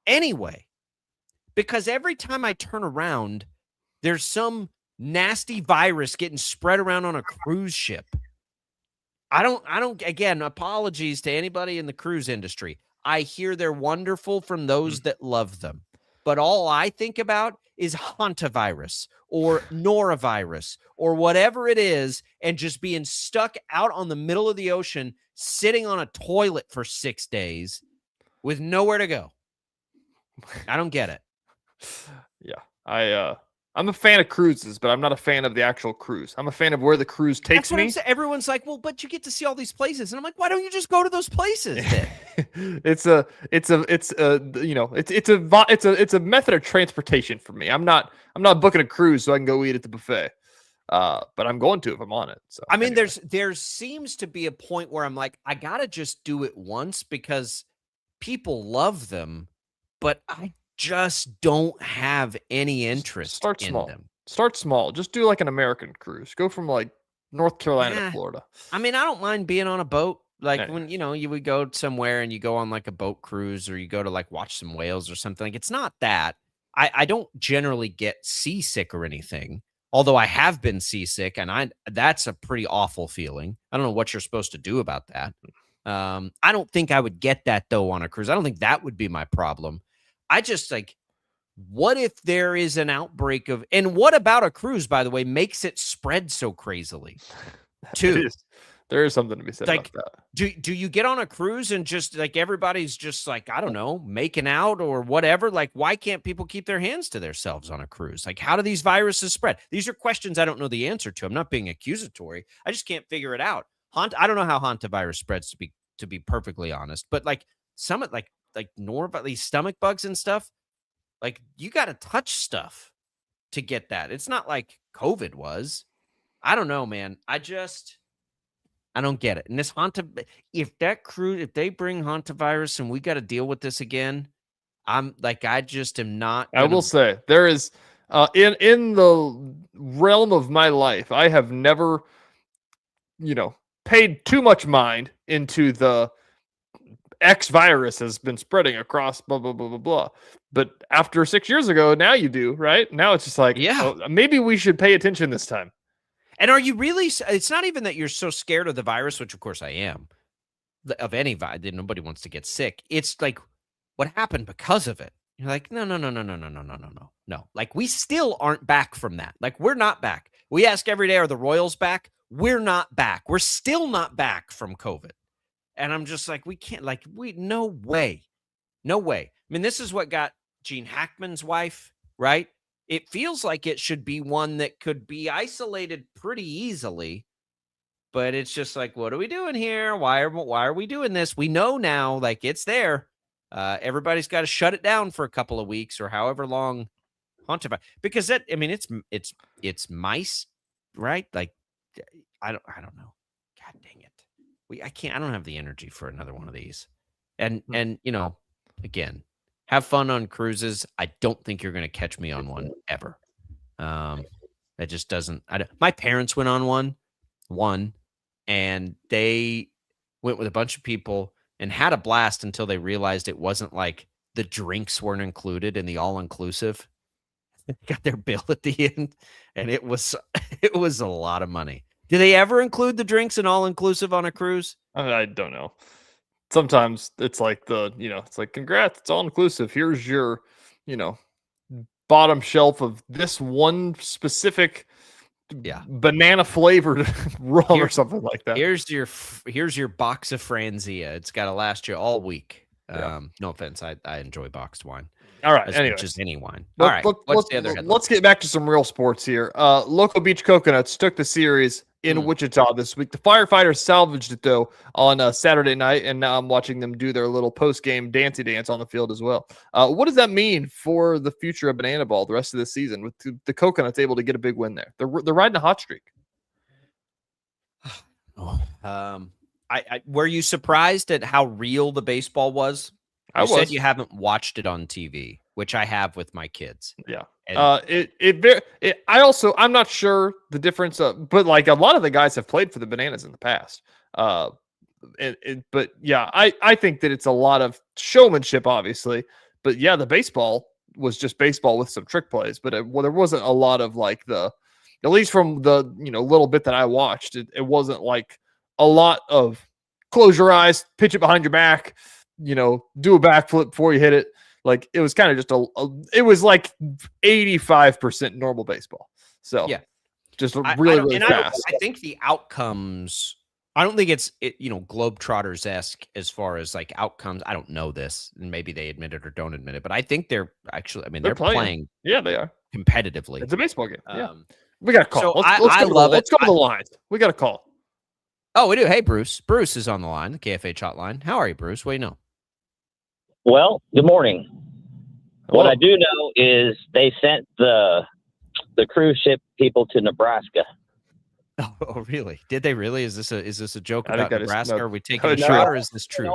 anyway? Because every time I turn around, there's some nasty virus getting spread around on a cruise ship. I don't, again, apologies to anybody in the cruise industry. I hear they're wonderful from those that love them. But all I think about is hantavirus or norovirus or whatever it is, and just being stuck out on the middle of the ocean, sitting on a toilet for 6 days with nowhere to go. I don't get it. Yeah. I'm a fan of cruises, but I'm not a fan of the actual cruise. I'm a fan of where the cruise takes me. Everyone's like, well, but you get to see all these places. And I'm like, why don't you just go to those places then? It's a method of transportation for me. I'm not booking a cruise so I can go eat at the buffet. But I'm going to if I'm on it. So I mean, there seems to be a point where I'm like, I gotta just do it once because people love them, but I just don't have any interest in them. Start small. Just do like an American cruise. Go from like North Carolina to Florida. I mean, I don't mind being on a boat. Like when, you would go somewhere and you go on like a boat cruise or you go to like watch some whales or something. Like it's not that. I don't generally get seasick or anything, although I have been seasick, and that's a pretty awful feeling. I don't know what you're supposed to do about that. I don't think I would get that, though, on a cruise. I don't think that would be my problem. I just, like, what if there is an outbreak of, and what about a cruise, by the way, makes it spread so crazily, too? There is something to be said about that. Do you get on a cruise and just like everybody's just like, I don't know, making out or whatever? Like, why can't people keep their hands to themselves on a cruise? Like, how do these viruses spread? These are questions I don't know the answer to. I'm not being accusatory. I just can't figure it out. I don't know how hantavirus spreads, to be perfectly honest. But like some like these stomach bugs and stuff, like you got to touch stuff to get that. It's not like COVID was. I don't know, man. I don't get it. And this if they bring hantavirus and we got to deal with this again, I just am not. I will say there is in the realm of my life, I have never, paid too much mind into the X virus has been spreading across blah, blah, blah, blah, blah. But after 6 years ago, now you do, right? Now it's just like, maybe we should pay attention this time. And are you really? It's not even that you're so scared of the virus, which of course I am, of any virus. Nobody wants to get sick. It's like what happened because of it. You're like, no. Like we still aren't back from that. Like we're not back. We ask every day, are the Royals back? We're not back. We're still not back from COVID. And I'm just like, we can't. Like no way. I mean, this is what got Gene Hackman's wife, right? It feels like it should be one that could be isolated pretty easily, but it's just like, what are we doing here? Why are we doing this? We know now, like it's there. Everybody's got to shut it down for a couple of weeks or however long. Because it's mice, right? Like, I don't know. God dang it. I don't have the energy for another one of these. And again, have fun on cruises. I don't think you're going to catch me on one ever. That just doesn't. My parents went on one, and they went with a bunch of people and had a blast until they realized it wasn't like the drinks weren't included in the all-inclusive. They got their bill at the end, and it was a lot of money. Do they ever include the drinks in all-inclusive on a cruise? I don't know. Sometimes it's like it's like, congrats, it's all inclusive. Here's your, bottom shelf of this one specific banana flavored rum or something like that. Here's your box of Franzia. It's got to last you all week. No offense. I enjoy boxed wine. All right. Anyway, just any wine. All right. What's the other headline? Let's get back to some real sports here. Local Beach Coconuts took the series in Wichita this week. The firefighters salvaged it, though, on Saturday night, and now I'm watching them do their little post-game dancey dance on the field as well. What does that mean for the future of Banana Ball the rest of the season with the Coconuts able to get a big win there? They're riding a hot streak. Were you surprised at how real the baseball was? You said you haven't watched it on TV, which I have with my kids. Yeah. I'm not sure the difference, but like a lot of the guys have played for the Bananas in the past. But yeah, I think that it's a lot of showmanship, obviously. But yeah, the baseball was just baseball with some trick plays. But there wasn't a lot of like at least from the little bit that I watched, it wasn't like a lot of close your eyes, pitch it behind your back, do a backflip before you hit it. Like it was kind of just it was like 85% normal baseball. So yeah, just really fast. I think the outcomes, I don't think it's Globetrotters-esque as far as like outcomes. I don't know this, and maybe they admit it or don't admit it, but I think they're actually, they're playing. Yeah, they are competitively. It's a baseball game. Yeah. We got a call. So let's go to the lines. We got a call. Oh, we do. Hey, Bruce. Bruce is on the line, the KFH hotline. How are you, Bruce? What do you know? Well, good morning. Hello. What I do know is they sent the cruise ship people to Nebraska. Oh, really? Did they really? Is this a joke I about think Nebraska? Are we taking a a shot, or is this true?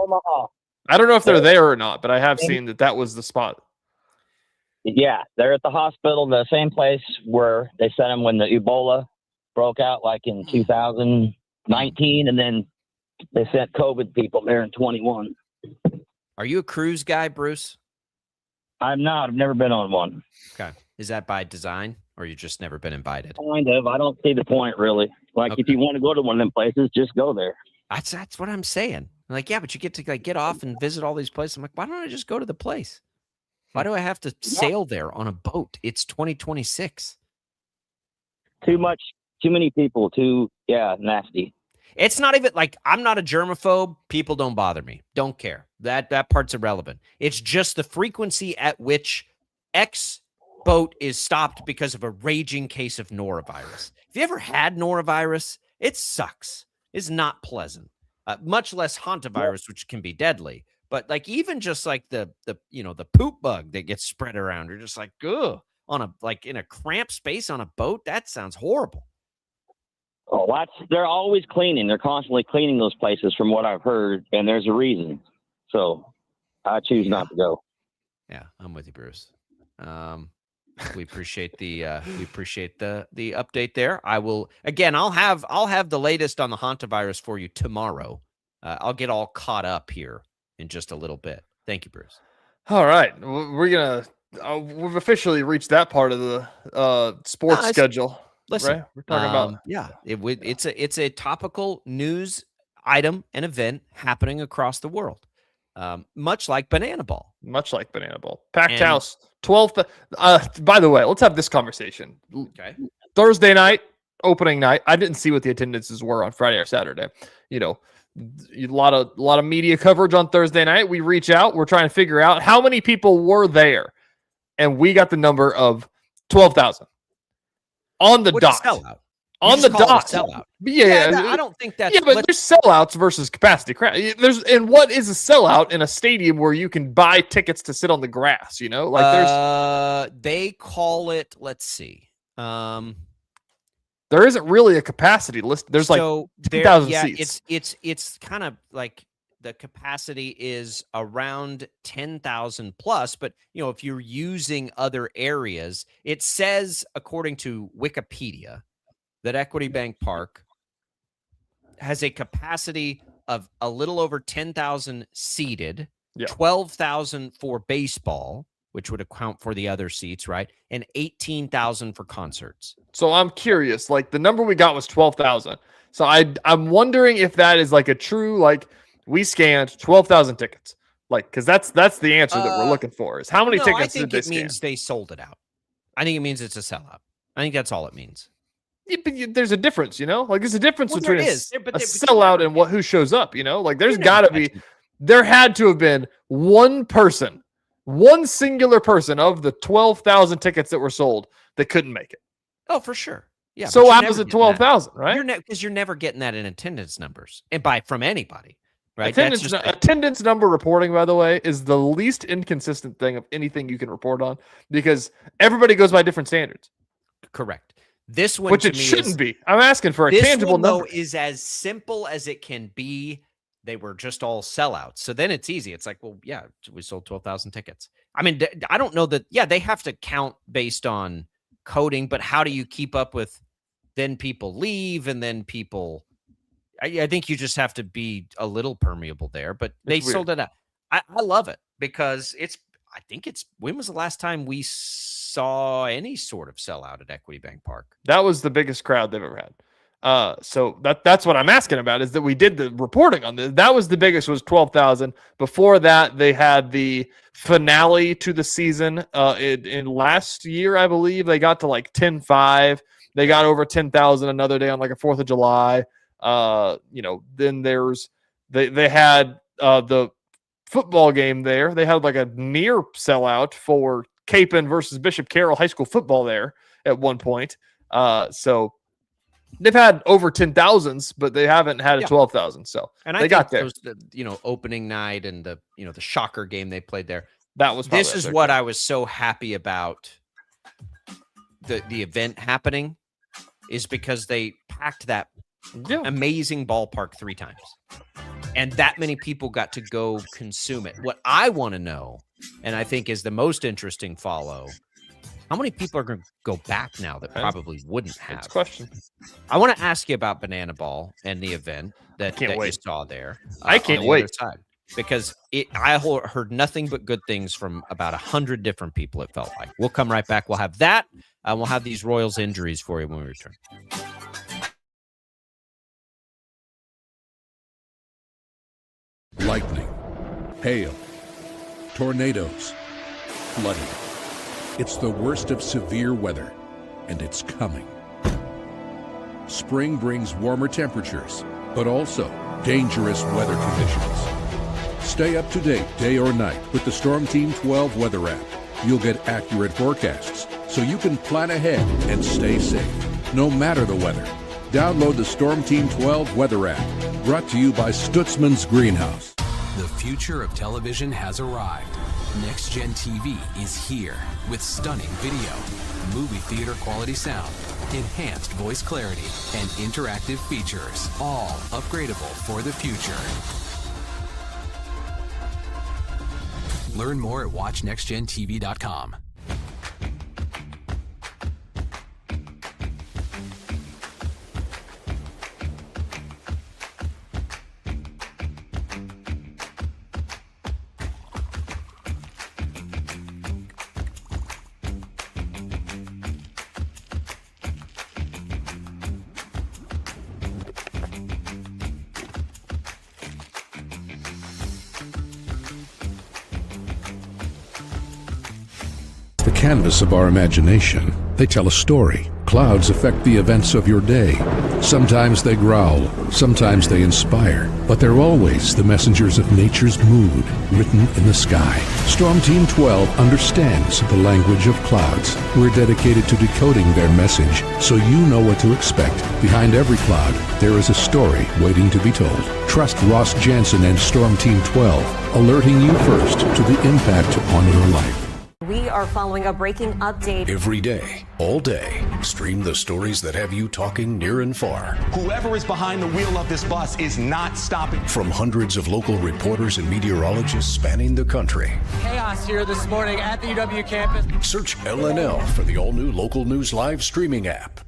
I don't know if they're there or not, but I have seen that was the spot. Yeah, they're at the hospital, the same place where they sent them when the Ebola broke out, like in 2019, and then they sent COVID people there in 21. Are you a cruise guy, Bruce? I'm not. I've never been on one. Okay. Is that by design, or you just never been invited? Kind of. I don't see the point, really. Like, Okay. if you want to go to one of them places, just go there. That's what I'm saying. Like, yeah, but you get to like get off and visit all these places. I'm like, why don't I just go to the place? Why do I have to sail there on a boat? It's 2026. Too many people. Nasty. It's not even like I'm not a germaphobe. People don't bother me. Don't care. That part's irrelevant. It's just the frequency at which X boat is stopped because of a raging case of norovirus. If you ever had norovirus, it sucks. It's not pleasant. Much less hantavirus, which can be deadly. But like even just like the poop bug that gets spread around, you're just like, ugh, in a cramped space on a boat. That sounds horrible. Oh, they're always cleaning. They're constantly cleaning those places, from what I've heard, and there's a reason. So I choose not to go. Yeah, I'm with you, Bruce. We appreciate the update there. I'll have the latest on the hantavirus for you tomorrow. I'll get all caught up here in just a little bit. Thank you, Bruce. All right, we've officially reached that part of the sports schedule. Listen, right? We're talking about it's a topical news item and event happening across the world. Much like Banana Ball. Packed house. 12th. By the way, let's have this conversation. Okay. Thursday night, opening night. I didn't see what the attendances were on Friday or Saturday. A lot of media coverage on Thursday night. We reach out. We're trying to figure out how many people were there, and we got the number of 12,000 on the dot. Sellout. On the dot. Sellout. Yeah, I don't think that's. Yeah, but there's sellouts versus capacity. And what is a sellout in a stadium where you can buy tickets to sit on the grass? They call it. Let's see. There isn't really a capacity list. There's like 2,000 seats. It's kind of like the capacity is around 10,000 plus. But if you're using other areas, it says according to Wikipedia that Equity Bank Park has a capacity of a little over 10,000 seated, 12,000 for baseball, which would account for the other seats, right? And 18,000 for concerts. So I'm curious, like the number we got was 12,000. So I'm wondering if that is like a true, like we scanned 12,000 tickets. Like, cause that's the answer that we're looking for is how many tickets did they scan? I think it means they sold it out. I think it means it's a sellout. I think that's all it means. Yeah, but there's a difference, like there's a difference between a sellout and who shows up, like there's there had to have been one singular person of the 12,000 tickets that were sold that couldn't make it. Oh, for sure. Yeah. So how was it 12,000, right? Because you're never getting that in attendance numbers and from anybody, right? Attendance number reporting, by the way, is the least inconsistent thing of anything you can report on because everybody goes by different standards. Correct. This one, which it shouldn't be. I'm asking for a tangible number. This one, though, is as simple as it can be. They were just all sellouts. So then it's easy. It's like, well, yeah, we sold 12,000 tickets. I mean, I don't know that. Yeah, they have to count based on coding, but how do you keep up with then people leave and then people? I think you just have to be a little permeable there, but they sold it out. I love it because when was the last time we saw any sort of sellout at Equity Bank Park? That was the biggest crowd they've ever had. So that's what I'm asking about is that we did the reporting on this. That was the biggest, was 12,000. Before that, they had the finale to the season in last year, I believe. They got to like 10,500. They got over 10,000 another day on like a 4th of July. Then they had the football game there. They had like a near sellout for Capon versus Bishop Carroll high school football there at one point. So they've had over 10,000s, but they haven't had a 12,000. So they got there. Opening night and the shocker game they played there. That was this is what I was so happy about the event happening is because they packed that amazing ballpark 3 times. And that many people got to go consume it. What I want to know, and I think is the most interesting follow, how many people are going to go back now that probably wouldn't have? That's a question. I want to ask you about Banana Ball and the event that you saw there. I can't wait. because I heard nothing but good things from about 100 different people, it felt like. We'll come right back. We'll have that. We'll have these Royals injuries for you when we return. Lightning, hail, tornadoes, flooding. It's the worst of severe weather, and it's coming. Spring brings warmer temperatures, but also dangerous weather conditions. Stay up to date day or night with the Storm Team 12 weather app. You'll get accurate forecasts, so you can plan ahead and stay safe, no matter the weather. Download the Storm Team 12 weather app, brought to you by Stutzman's Greenhouse. The future of television has arrived. Next Gen TV is here with stunning video, movie theater quality sound, enhanced voice clarity, and interactive features, all upgradable for the future. Learn more at watchnextgentv.com. The canvas of our imagination. They tell a story. Clouds affect the events of your day. Sometimes they growl, sometimes they inspire, but they're always the messengers of nature's mood written in the sky. Storm Team 12 understands the language of clouds. We're dedicated to decoding their message so you know what to expect. Behind every cloud, there is a story waiting to be told. Trust Ross Jansen and Storm Team 12, alerting you first to the impact on your life. We are following a breaking update. Every day, all day, stream the stories that have you talking near and far. Whoever is behind the wheel of this bus is not stopping. From hundreds of local reporters and meteorologists spanning the country. Chaos here this morning at the UW campus. Search LNL for the all-new Local News Live streaming app.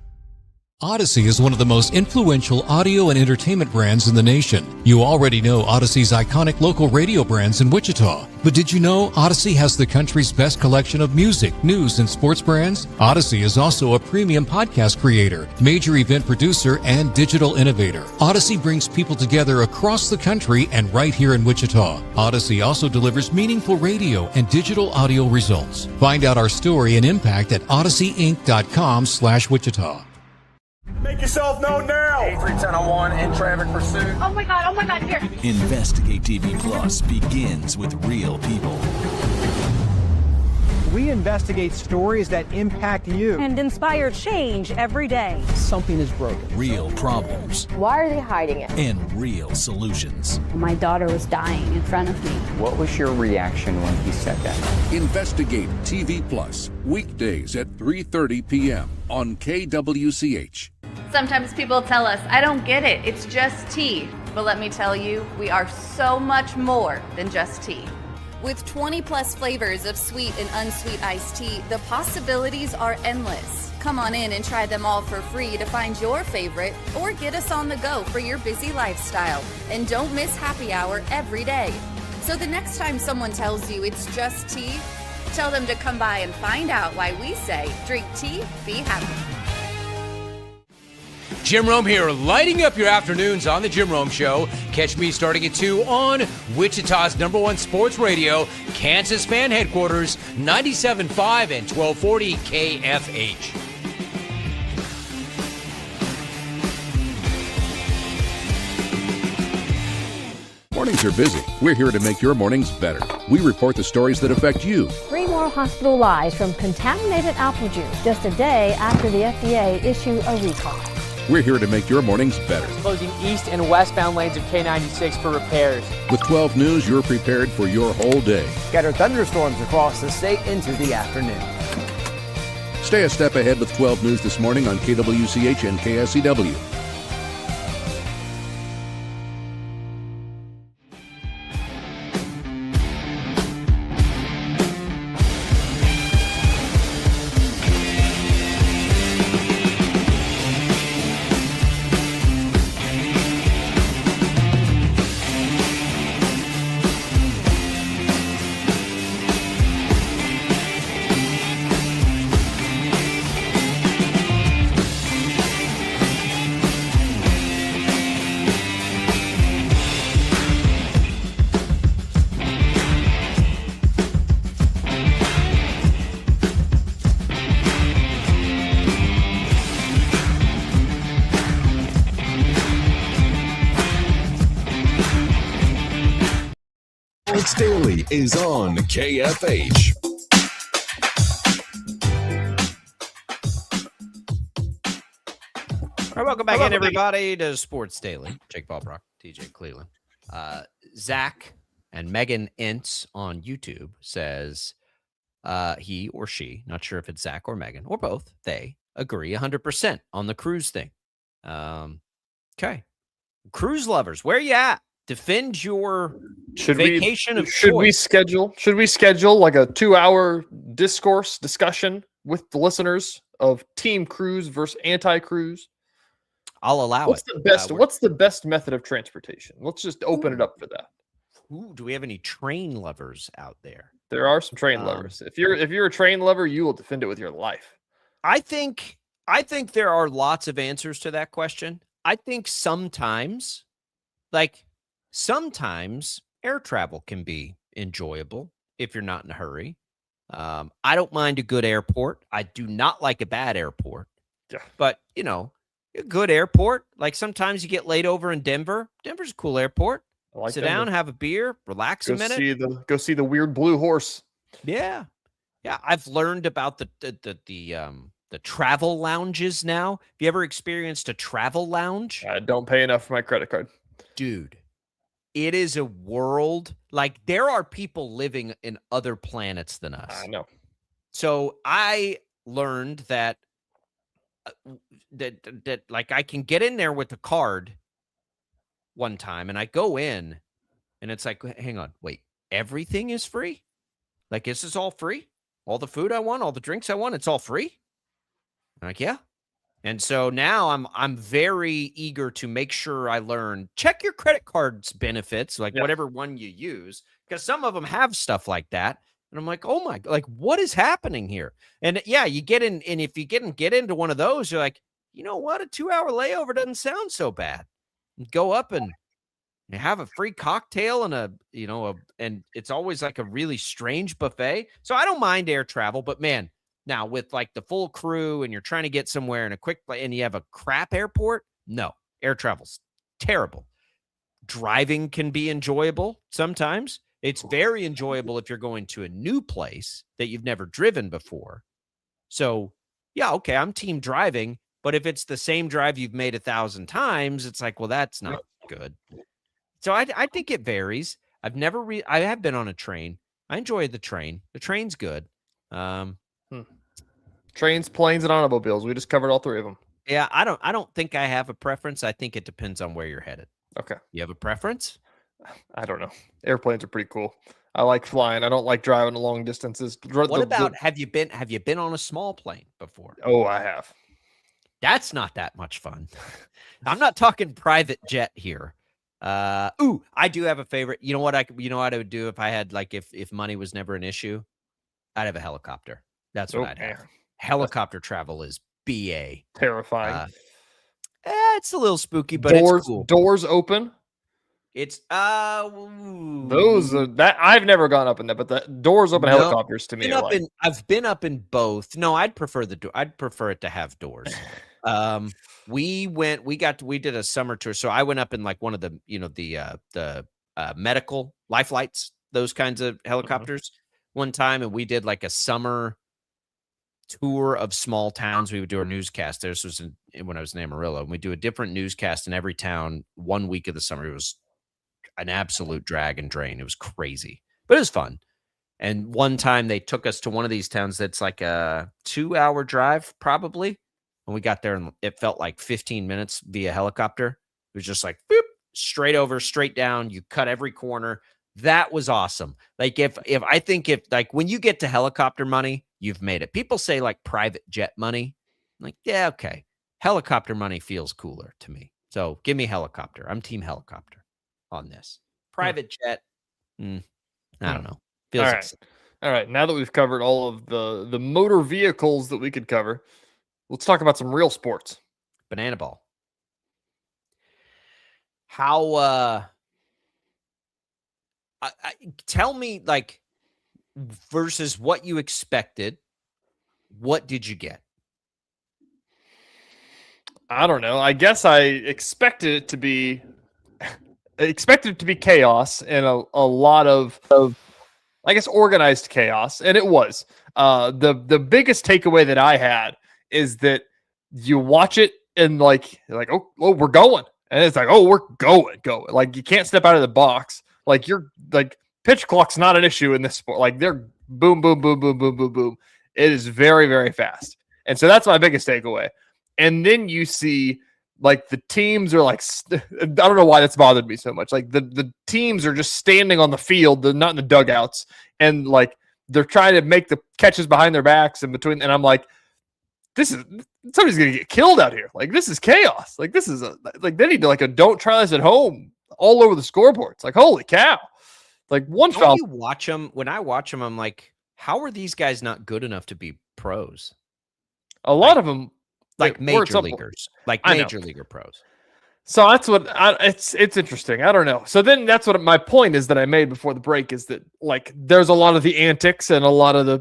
Odyssey is one of the most influential audio and entertainment brands in the nation. You already know Odyssey's iconic local radio brands in Wichita. But did you know Odyssey has the country's best collection of music, news, and sports brands? Odyssey is also a premium podcast creator, major event producer, and digital innovator. Odyssey brings people together across the country and right here in Wichita. Odyssey also delivers meaningful radio and digital audio results. Find out our story and impact at odysseyinc.com/Wichita. Make yourself known now. 83101 in traffic pursuit. Oh my God, here. Investigate TV Plus begins with real people. We investigate stories that impact you. And inspire change every day. Something is broken. Real problems. Why are they hiding it? And real solutions. My daughter was dying in front of me. What was your reaction when he said that? Investigate TV Plus, weekdays at 3:30 p.m. on KWCH. Sometimes people tell us, I don't get it, it's just tea. But let me tell you, we are so much more than just tea. With 20 plus flavors of sweet and unsweet iced tea, the possibilities are endless. Come on in and try them all for free to find your favorite, or get us on the go for your busy lifestyle. And don't miss happy hour every day. So the next time someone tells you it's just tea, tell them to come by and find out why we say, drink tea, be happy. Jim Rome here, lighting up your afternoons on The Jim Rome Show. Catch me starting at 2 on Wichita's #1 sports radio, Kansas Fan Headquarters, 97.5 and 1240 KFH. Mornings are busy. We're here to make your mornings better. We report the stories that affect you. 3 more hospitalized from contaminated apple juice just a day after the FDA issued a recall. We're here to make your mornings better. Closing east and westbound lanes of K96 for repairs. With 12 News, you're prepared for your whole day. Scattered thunderstorms across the state into the afternoon. Stay a step ahead with 12 News this morning on KWCH and KSCW. Sports Daily is on KFH. All right, welcome back in, everybody, to Sports Daily. Jake Ballbrock, TJ Cleveland. Zach and Megan Ince on YouTube says he or she, not sure if it's Zach or Megan or both, they agree 100% on the cruise thing. Okay. Cruise lovers, where you at? Defend your vacation of choice. Should we schedule like a 2-hour discussion with the listeners of Team Cruise versus Anti-Cruise? I'll allow it. What's the best method of transportation? Let's just open it up for that. Ooh, do we have any train lovers out there? There are some train lovers. If you're a train lover, you will defend it with your life. I think there are lots of answers to that question. I think sometimes air travel can be enjoyable if you're not in a hurry. I don't mind a good airport. I do not like a bad airport. Yeah. But, a good airport. Like sometimes you get laid over in Denver. Denver's a cool airport. Sit down, have a beer, relax a minute. Go see the weird blue horse. Yeah. Yeah. I've learned about the travel lounges now. Have you ever experienced a travel lounge? I don't pay enough for my credit card. Dude, it is a world. Like there are people living in other planets than us. I know. So I learned that like I can get in there with a card one time and I go in and it's like, hang on, wait, everything is free? Like, is this all free? All the food I want, all the drinks I want, it's all free? I'm like, yeah. And so now I'm very eager to make sure I learn, check your credit card's benefits, like whatever one you use, because some of them have stuff like that. And I'm like, oh my, like what is happening here? And yeah, you get in, and if you get into one of those, you're like, you know what? A 2-hour layover doesn't sound so bad. You go up and you have a free cocktail and and it's always like a really strange buffet. So I don't mind air travel, but man, now with like the full crew and you're trying to get somewhere in a quick place and you have a crap airport, no, air travel's terrible. Driving can be enjoyable sometimes. It's very enjoyable if you're going to a new place that you've never driven before. So yeah, okay, I'm team driving, but if it's the same drive you've made 1,000 times, it's like, well, that's not good. So I think it varies. I have been on a train. I enjoy the train. The train's good. Trains, planes, and automobiles. We just covered all three of them. Yeah, I don't think I have a preference. I think it depends on where you're headed. Okay. You have a preference? I don't know. Airplanes are pretty cool. I like flying. I don't like driving long distances. What about have you been on a small plane before? Oh, I have. That's not that much fun. I'm not talking private jet here. I do have a favorite. You know what I would do if I had if money was never an issue? I'd have a helicopter. That's what I'd have. Helicopter travel is BA. Terrifying. It's a little spooky, but it's cool. Doors open. It's those are that I've never gone up in that, but the doors open helicopters to me. I've been up in both. No, I'd prefer I'd prefer it to have doors. We did a summer tour, so I went up in like one of the medical life flights, those kinds of helicopters one time, and we did like a summer tour of small towns. We would do our newscast. This was when I was in Amarillo, and we do a different newscast in every town 1 week of the summer. It was an absolute drag and drain. It was crazy, but it was fun. And one time they took us to one of these towns that's like a 2-hour drive probably. And we got there and it felt like 15 minutes via helicopter. It was just like boop, straight over, straight down. You cut every corner. That was awesome. Like if when you get to helicopter money, you've made it. People say like private jet money. I'm like, yeah, okay. Helicopter money feels cooler to me. So give me helicopter. I'm team helicopter on this. Private jet, I don't know. Feels all right. Now that we've covered all of the motor vehicles that we could cover, let's talk about some real sports. Banana ball. How tell me, like, versus what you expected, what did you get? I don't know. I guess I expected it to be expected it to be chaos and a lot of I guess organized chaos, and it was. The biggest takeaway that I had is that you watch it and like oh we're going, and it's like oh we're going. Like you can't step out of the box. Like you're like pitch clock's not an issue in this sport. Like they're boom boom boom boom boom boom boom. It is very very fast, and so that's my biggest takeaway. And then you see like the teams are like I don't know why that's bothered me so much. Like the teams are just standing on the field, they're not in the dugouts, and like they're trying to make the catches behind their backs and between. And I'm like, this is somebody's gonna get killed out here. Like this is chaos. Like this is like they need to like a don't try this at home all over the scoreboard. It's like holy cow. Like one foul. You watch them. When I watch them, I'm like, how are these guys not good enough to be pros? A lot of them. Like major leaguers, like major leaguer pros. So that's what it's interesting. I don't know. So then that's what my point is that I made before the break is that like there's a lot of the antics and a lot of the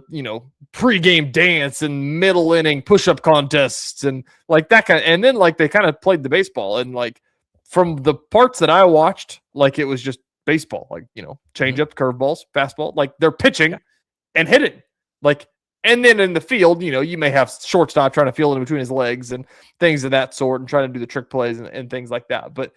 pregame dance and middle inning push-up contests and like that kind of, and then like they kind of played the baseball and like from the parts that I watched, like it was just baseball, like change up, curveballs, fastball, like they're pitching and hitting like. And then in the field, you may have shortstop trying to field in between his legs and things of that sort and trying to do the trick plays and things like that. But,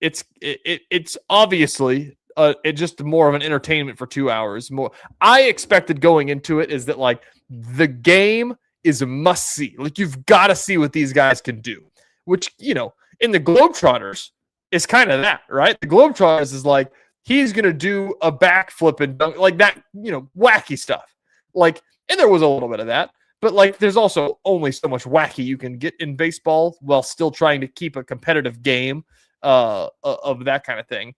it's obviously it's just more of an entertainment for 2 hours. More, I expected going into it is that like the game is a must see. Like you've got to see what these guys can do, which, in the Globetrotters is kind of that, right? The Globetrotters is like, he's going to do a backflip and dunk, like that, wacky stuff. Like, and there was a little bit of that, but like, there's also only so much wacky you can get in baseball while still trying to keep a competitive game of that kind of thing.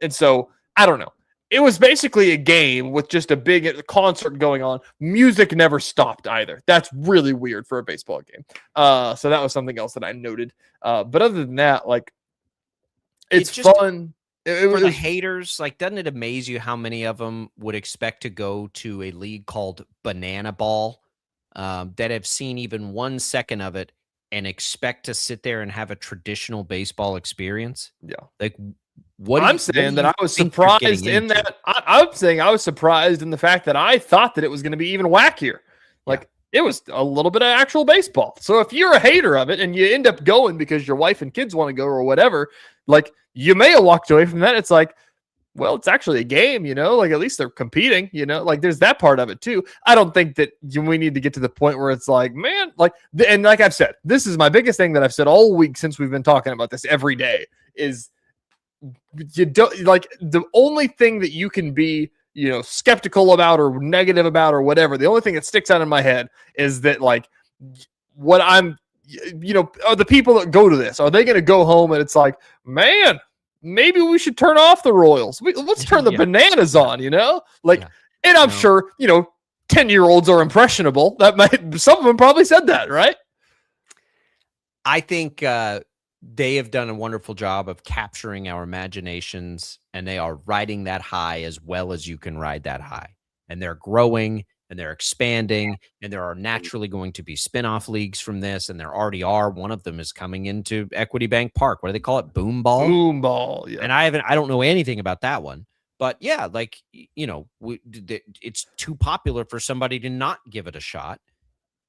And so, I don't know. It was basically a game with just a big concert going on. Music never stopped either. That's really weird for a baseball game. So that was something else that I noted. But other than that, like, it's just fun. For the haters, like, doesn't it amaze you how many of them would expect to go to a league called Banana Ball that have seen even 1 second of it and expect to sit there and have a traditional baseball experience? Yeah. Like, what I'm saying that I was surprised in that. I'm saying I was surprised in the fact that I thought that it was going to be even wackier. Like, it was a little bit of actual baseball. So if you're a hater of it and you end up going because your wife and kids want to go or whatever, like, you may have walked away from that. It's like, well, it's actually a game, like at least they're competing, like there's that part of it too. I don't think that we need to get to the point where it's like, man, like, and like I've said, this is my biggest thing that I've said all week since we've been talking about this every day is you don't like the only thing that you can be, skeptical about or negative about or whatever. The only thing that sticks out in my head is that like what I'm, are the people that go to this, are they going to go home and it's like, man, maybe we should turn off the Royals. Let's turn the bananas on, like, and I'm sure, 10-year-olds are impressionable. Some of them probably said that, right? I think they have done a wonderful job of capturing our imaginations, and they are riding that high as well as you can ride that high. And they're growing and they're expanding, and there are naturally going to be spinoff leagues from this, and there already are. One of them is coming into Equity Bank Park. What do they call it? Boom Ball? Boom Ball, yeah. And I don't know anything about that one. But yeah, like, it's too popular for somebody to not give it a shot.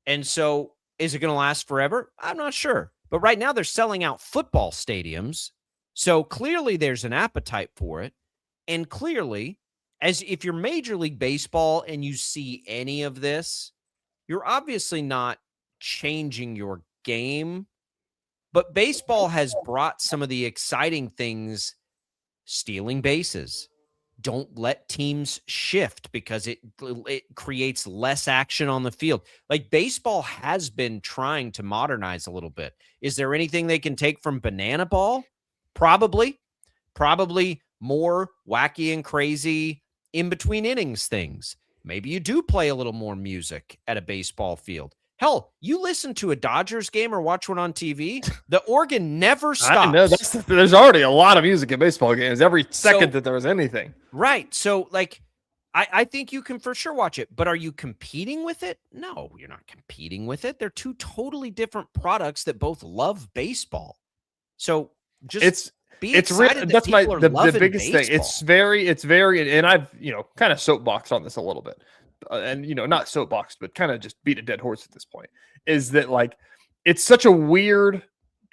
And so is it going to last forever? I'm not sure. But right now they're selling out football stadiums. So clearly there's an appetite for it. And clearly, as if you're Major League Baseball and you see any of this, you're obviously not changing your game. But baseball has brought some of the exciting things, stealing bases. Don't let teams shift because it creates less action on the field. Like, baseball has been trying to modernize a little bit. Is there anything they can take from Banana Ball? Probably more wacky and crazy in between innings things. Maybe you do play a little more music at a baseball field. Hell, you listen to a Dodgers game or watch one on TV, the organ never stops. I know, there's already a lot of music in baseball games every second that there was anything. Right. So, like, I think you can for sure watch it, but are you competing with it? No, you're not competing with it. They're two totally different products that both love baseball. So That's the biggest thing. It's very, and I've kind of soapboxed on this a little bit, and not soapboxed, but kind of just beat a dead horse at this point. Is that like it's such a weird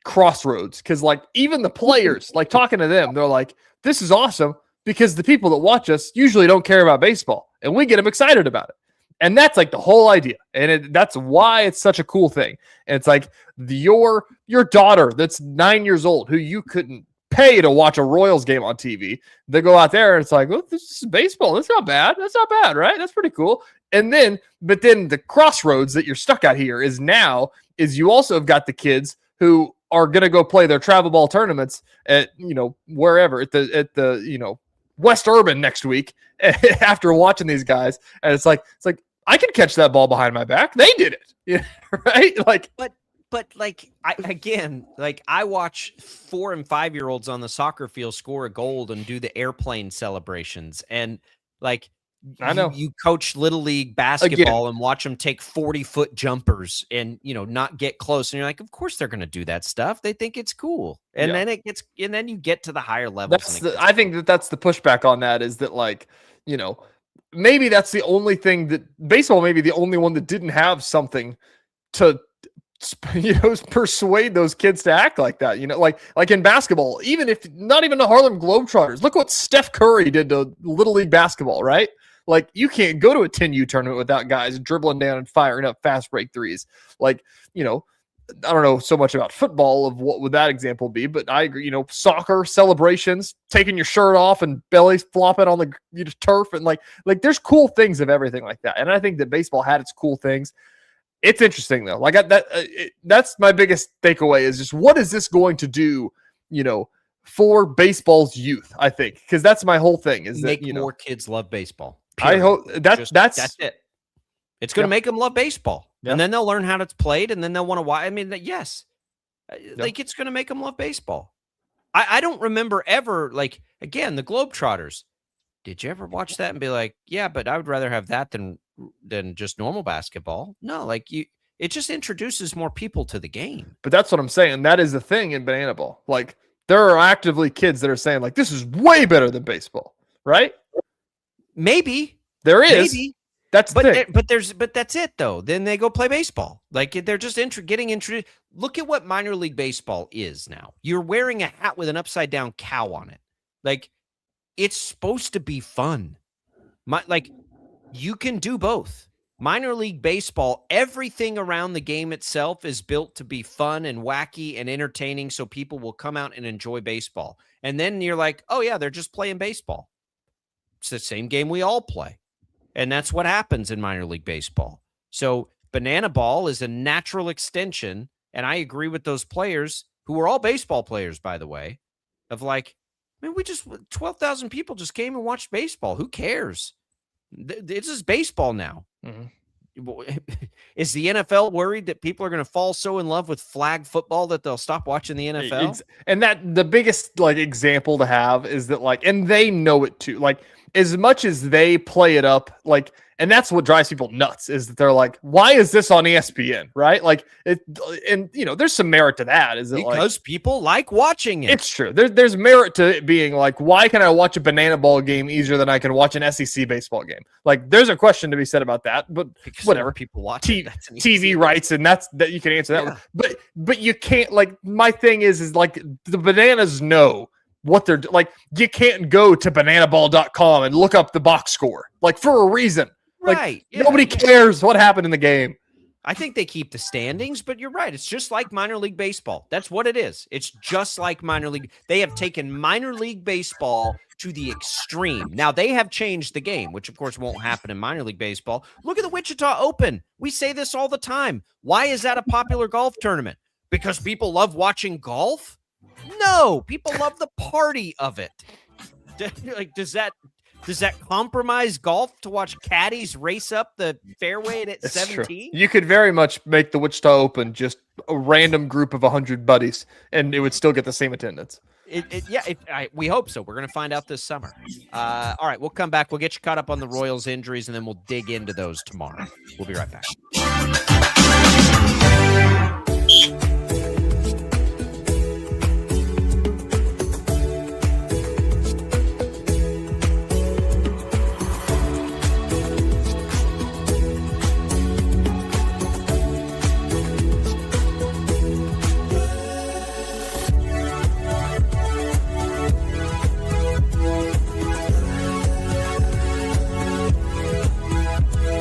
crossroads because like even the players, like talking to them, they're like, "This is awesome," because the people that watch us usually don't care about baseball, and we get them excited about it. And that's like the whole idea. And that's why it's such a cool thing. And it's like your daughter that's 9 years old who you couldn't pay to watch a Royals game on TV. They go out there and it's like, oh, this is baseball. That's not bad. That's not bad, right? That's pretty cool. But then the crossroads that you're stuck at here is you also have got the kids who are going to go play their travel ball tournaments at, wherever at the West Urban next week after watching these guys. And it's like, I can catch that ball behind my back. They did it. Yeah. Right. Like, but like, I watch 4 and 5 year olds on the soccer field score a goal and do the airplane celebrations. And like, I know you coach little league basketball and watch them take 40-foot jumpers and, not get close. And you're like, of course they're going to do that stuff. They think it's cool. And then you get to the higher levels. I think that's the pushback on that is that like, maybe that's the only thing that baseball, maybe the only one that didn't have something to, persuade those kids to act like that, like in basketball, even if not even the Harlem Globetrotters, look what Steph Curry did to Little League basketball, right? Like you can't go to a 10U tournament without guys dribbling down and firing up fast break threes. Like, I don't know so much about football of what would that example be, but I agree, soccer celebrations, taking your shirt off and belly flopping on the turf. And like there's cool things of everything like that. And I think that baseball had its cool things. It's interesting though. Like that's my biggest takeaway is just what is this going to do, for baseball's youth, I think, because that's my whole thing is make that, more kids love baseball. Period. I hope that's it. It's going to make them love baseball. And then they'll learn how it's played and then they'll want to watch. I mean, yes, like it's going to make them love baseball. I don't remember ever, like, again, the Globetrotters. Did you ever watch that and be like, yeah, but I would rather have that than just normal basketball? No, like it just introduces more people to the game. But that's what I'm saying. That is the thing in banana ball. Like there are actively kids that are saying like, this is way better than baseball, right? Maybe. There is. Maybe. That's but that's it though. Then they go play baseball. Like they're just getting introduced. Look at what minor league baseball is now. You're wearing a hat with an upside down cow on it. Like it's supposed to be fun. Like you can do both. Minor league baseball, everything around the game itself is built to be fun and wacky and entertaining, so people will come out and enjoy baseball. And then you're like, oh yeah, they're just playing baseball. It's the same game we all play. And that's what happens in minor league baseball. So banana ball is a natural extension. And I agree with those players who are all baseball players, by the way, of like, man, 12,000 people just came and watched baseball. Who cares? It's just baseball now. Mm-hmm. Is the NFL worried that people are going to fall so in love with flag football that they'll stop watching the NFL? And that the biggest like example to have is that like, and they know it too. Like as much as they play it up, like, and that's what drives people nuts is that they're like, why is this on ESPN? Right? Like it, and there's some merit to that. Is it because people like watching it? It's true. There's merit to it being like, why can I watch a banana ball game easier than I can watch an SEC baseball game? Like there's a question to be said about that, but because whatever. People watch TV rights, and that you can answer that. Yeah. But you can't, like, my thing is like the bananas know what they're like. You can't go to bananaball.com and look up the box score, like, for a reason. Right. Like, nobody cares what happened in the game. I think they keep the standings, but you're right. It's just like minor league baseball. That's what it is. It's just like minor league. They have taken minor league baseball to the extreme. Now, they have changed the game, which, of course, won't happen in minor league baseball. Look at the Wichita Open. We say this all the time. Why is that a popular golf tournament? Because people love watching golf? No, people love the party of it. Like, does that compromise golf to watch caddies race up the fairway at 17? You could very much make the Wichita Open just a random group of 100 buddies, and it would still get the same attendance. We hope so. We're going to find out this summer. All right, we'll come back. We'll get you caught up on the Royals injuries, and then we'll dig into those tomorrow. We'll be right back.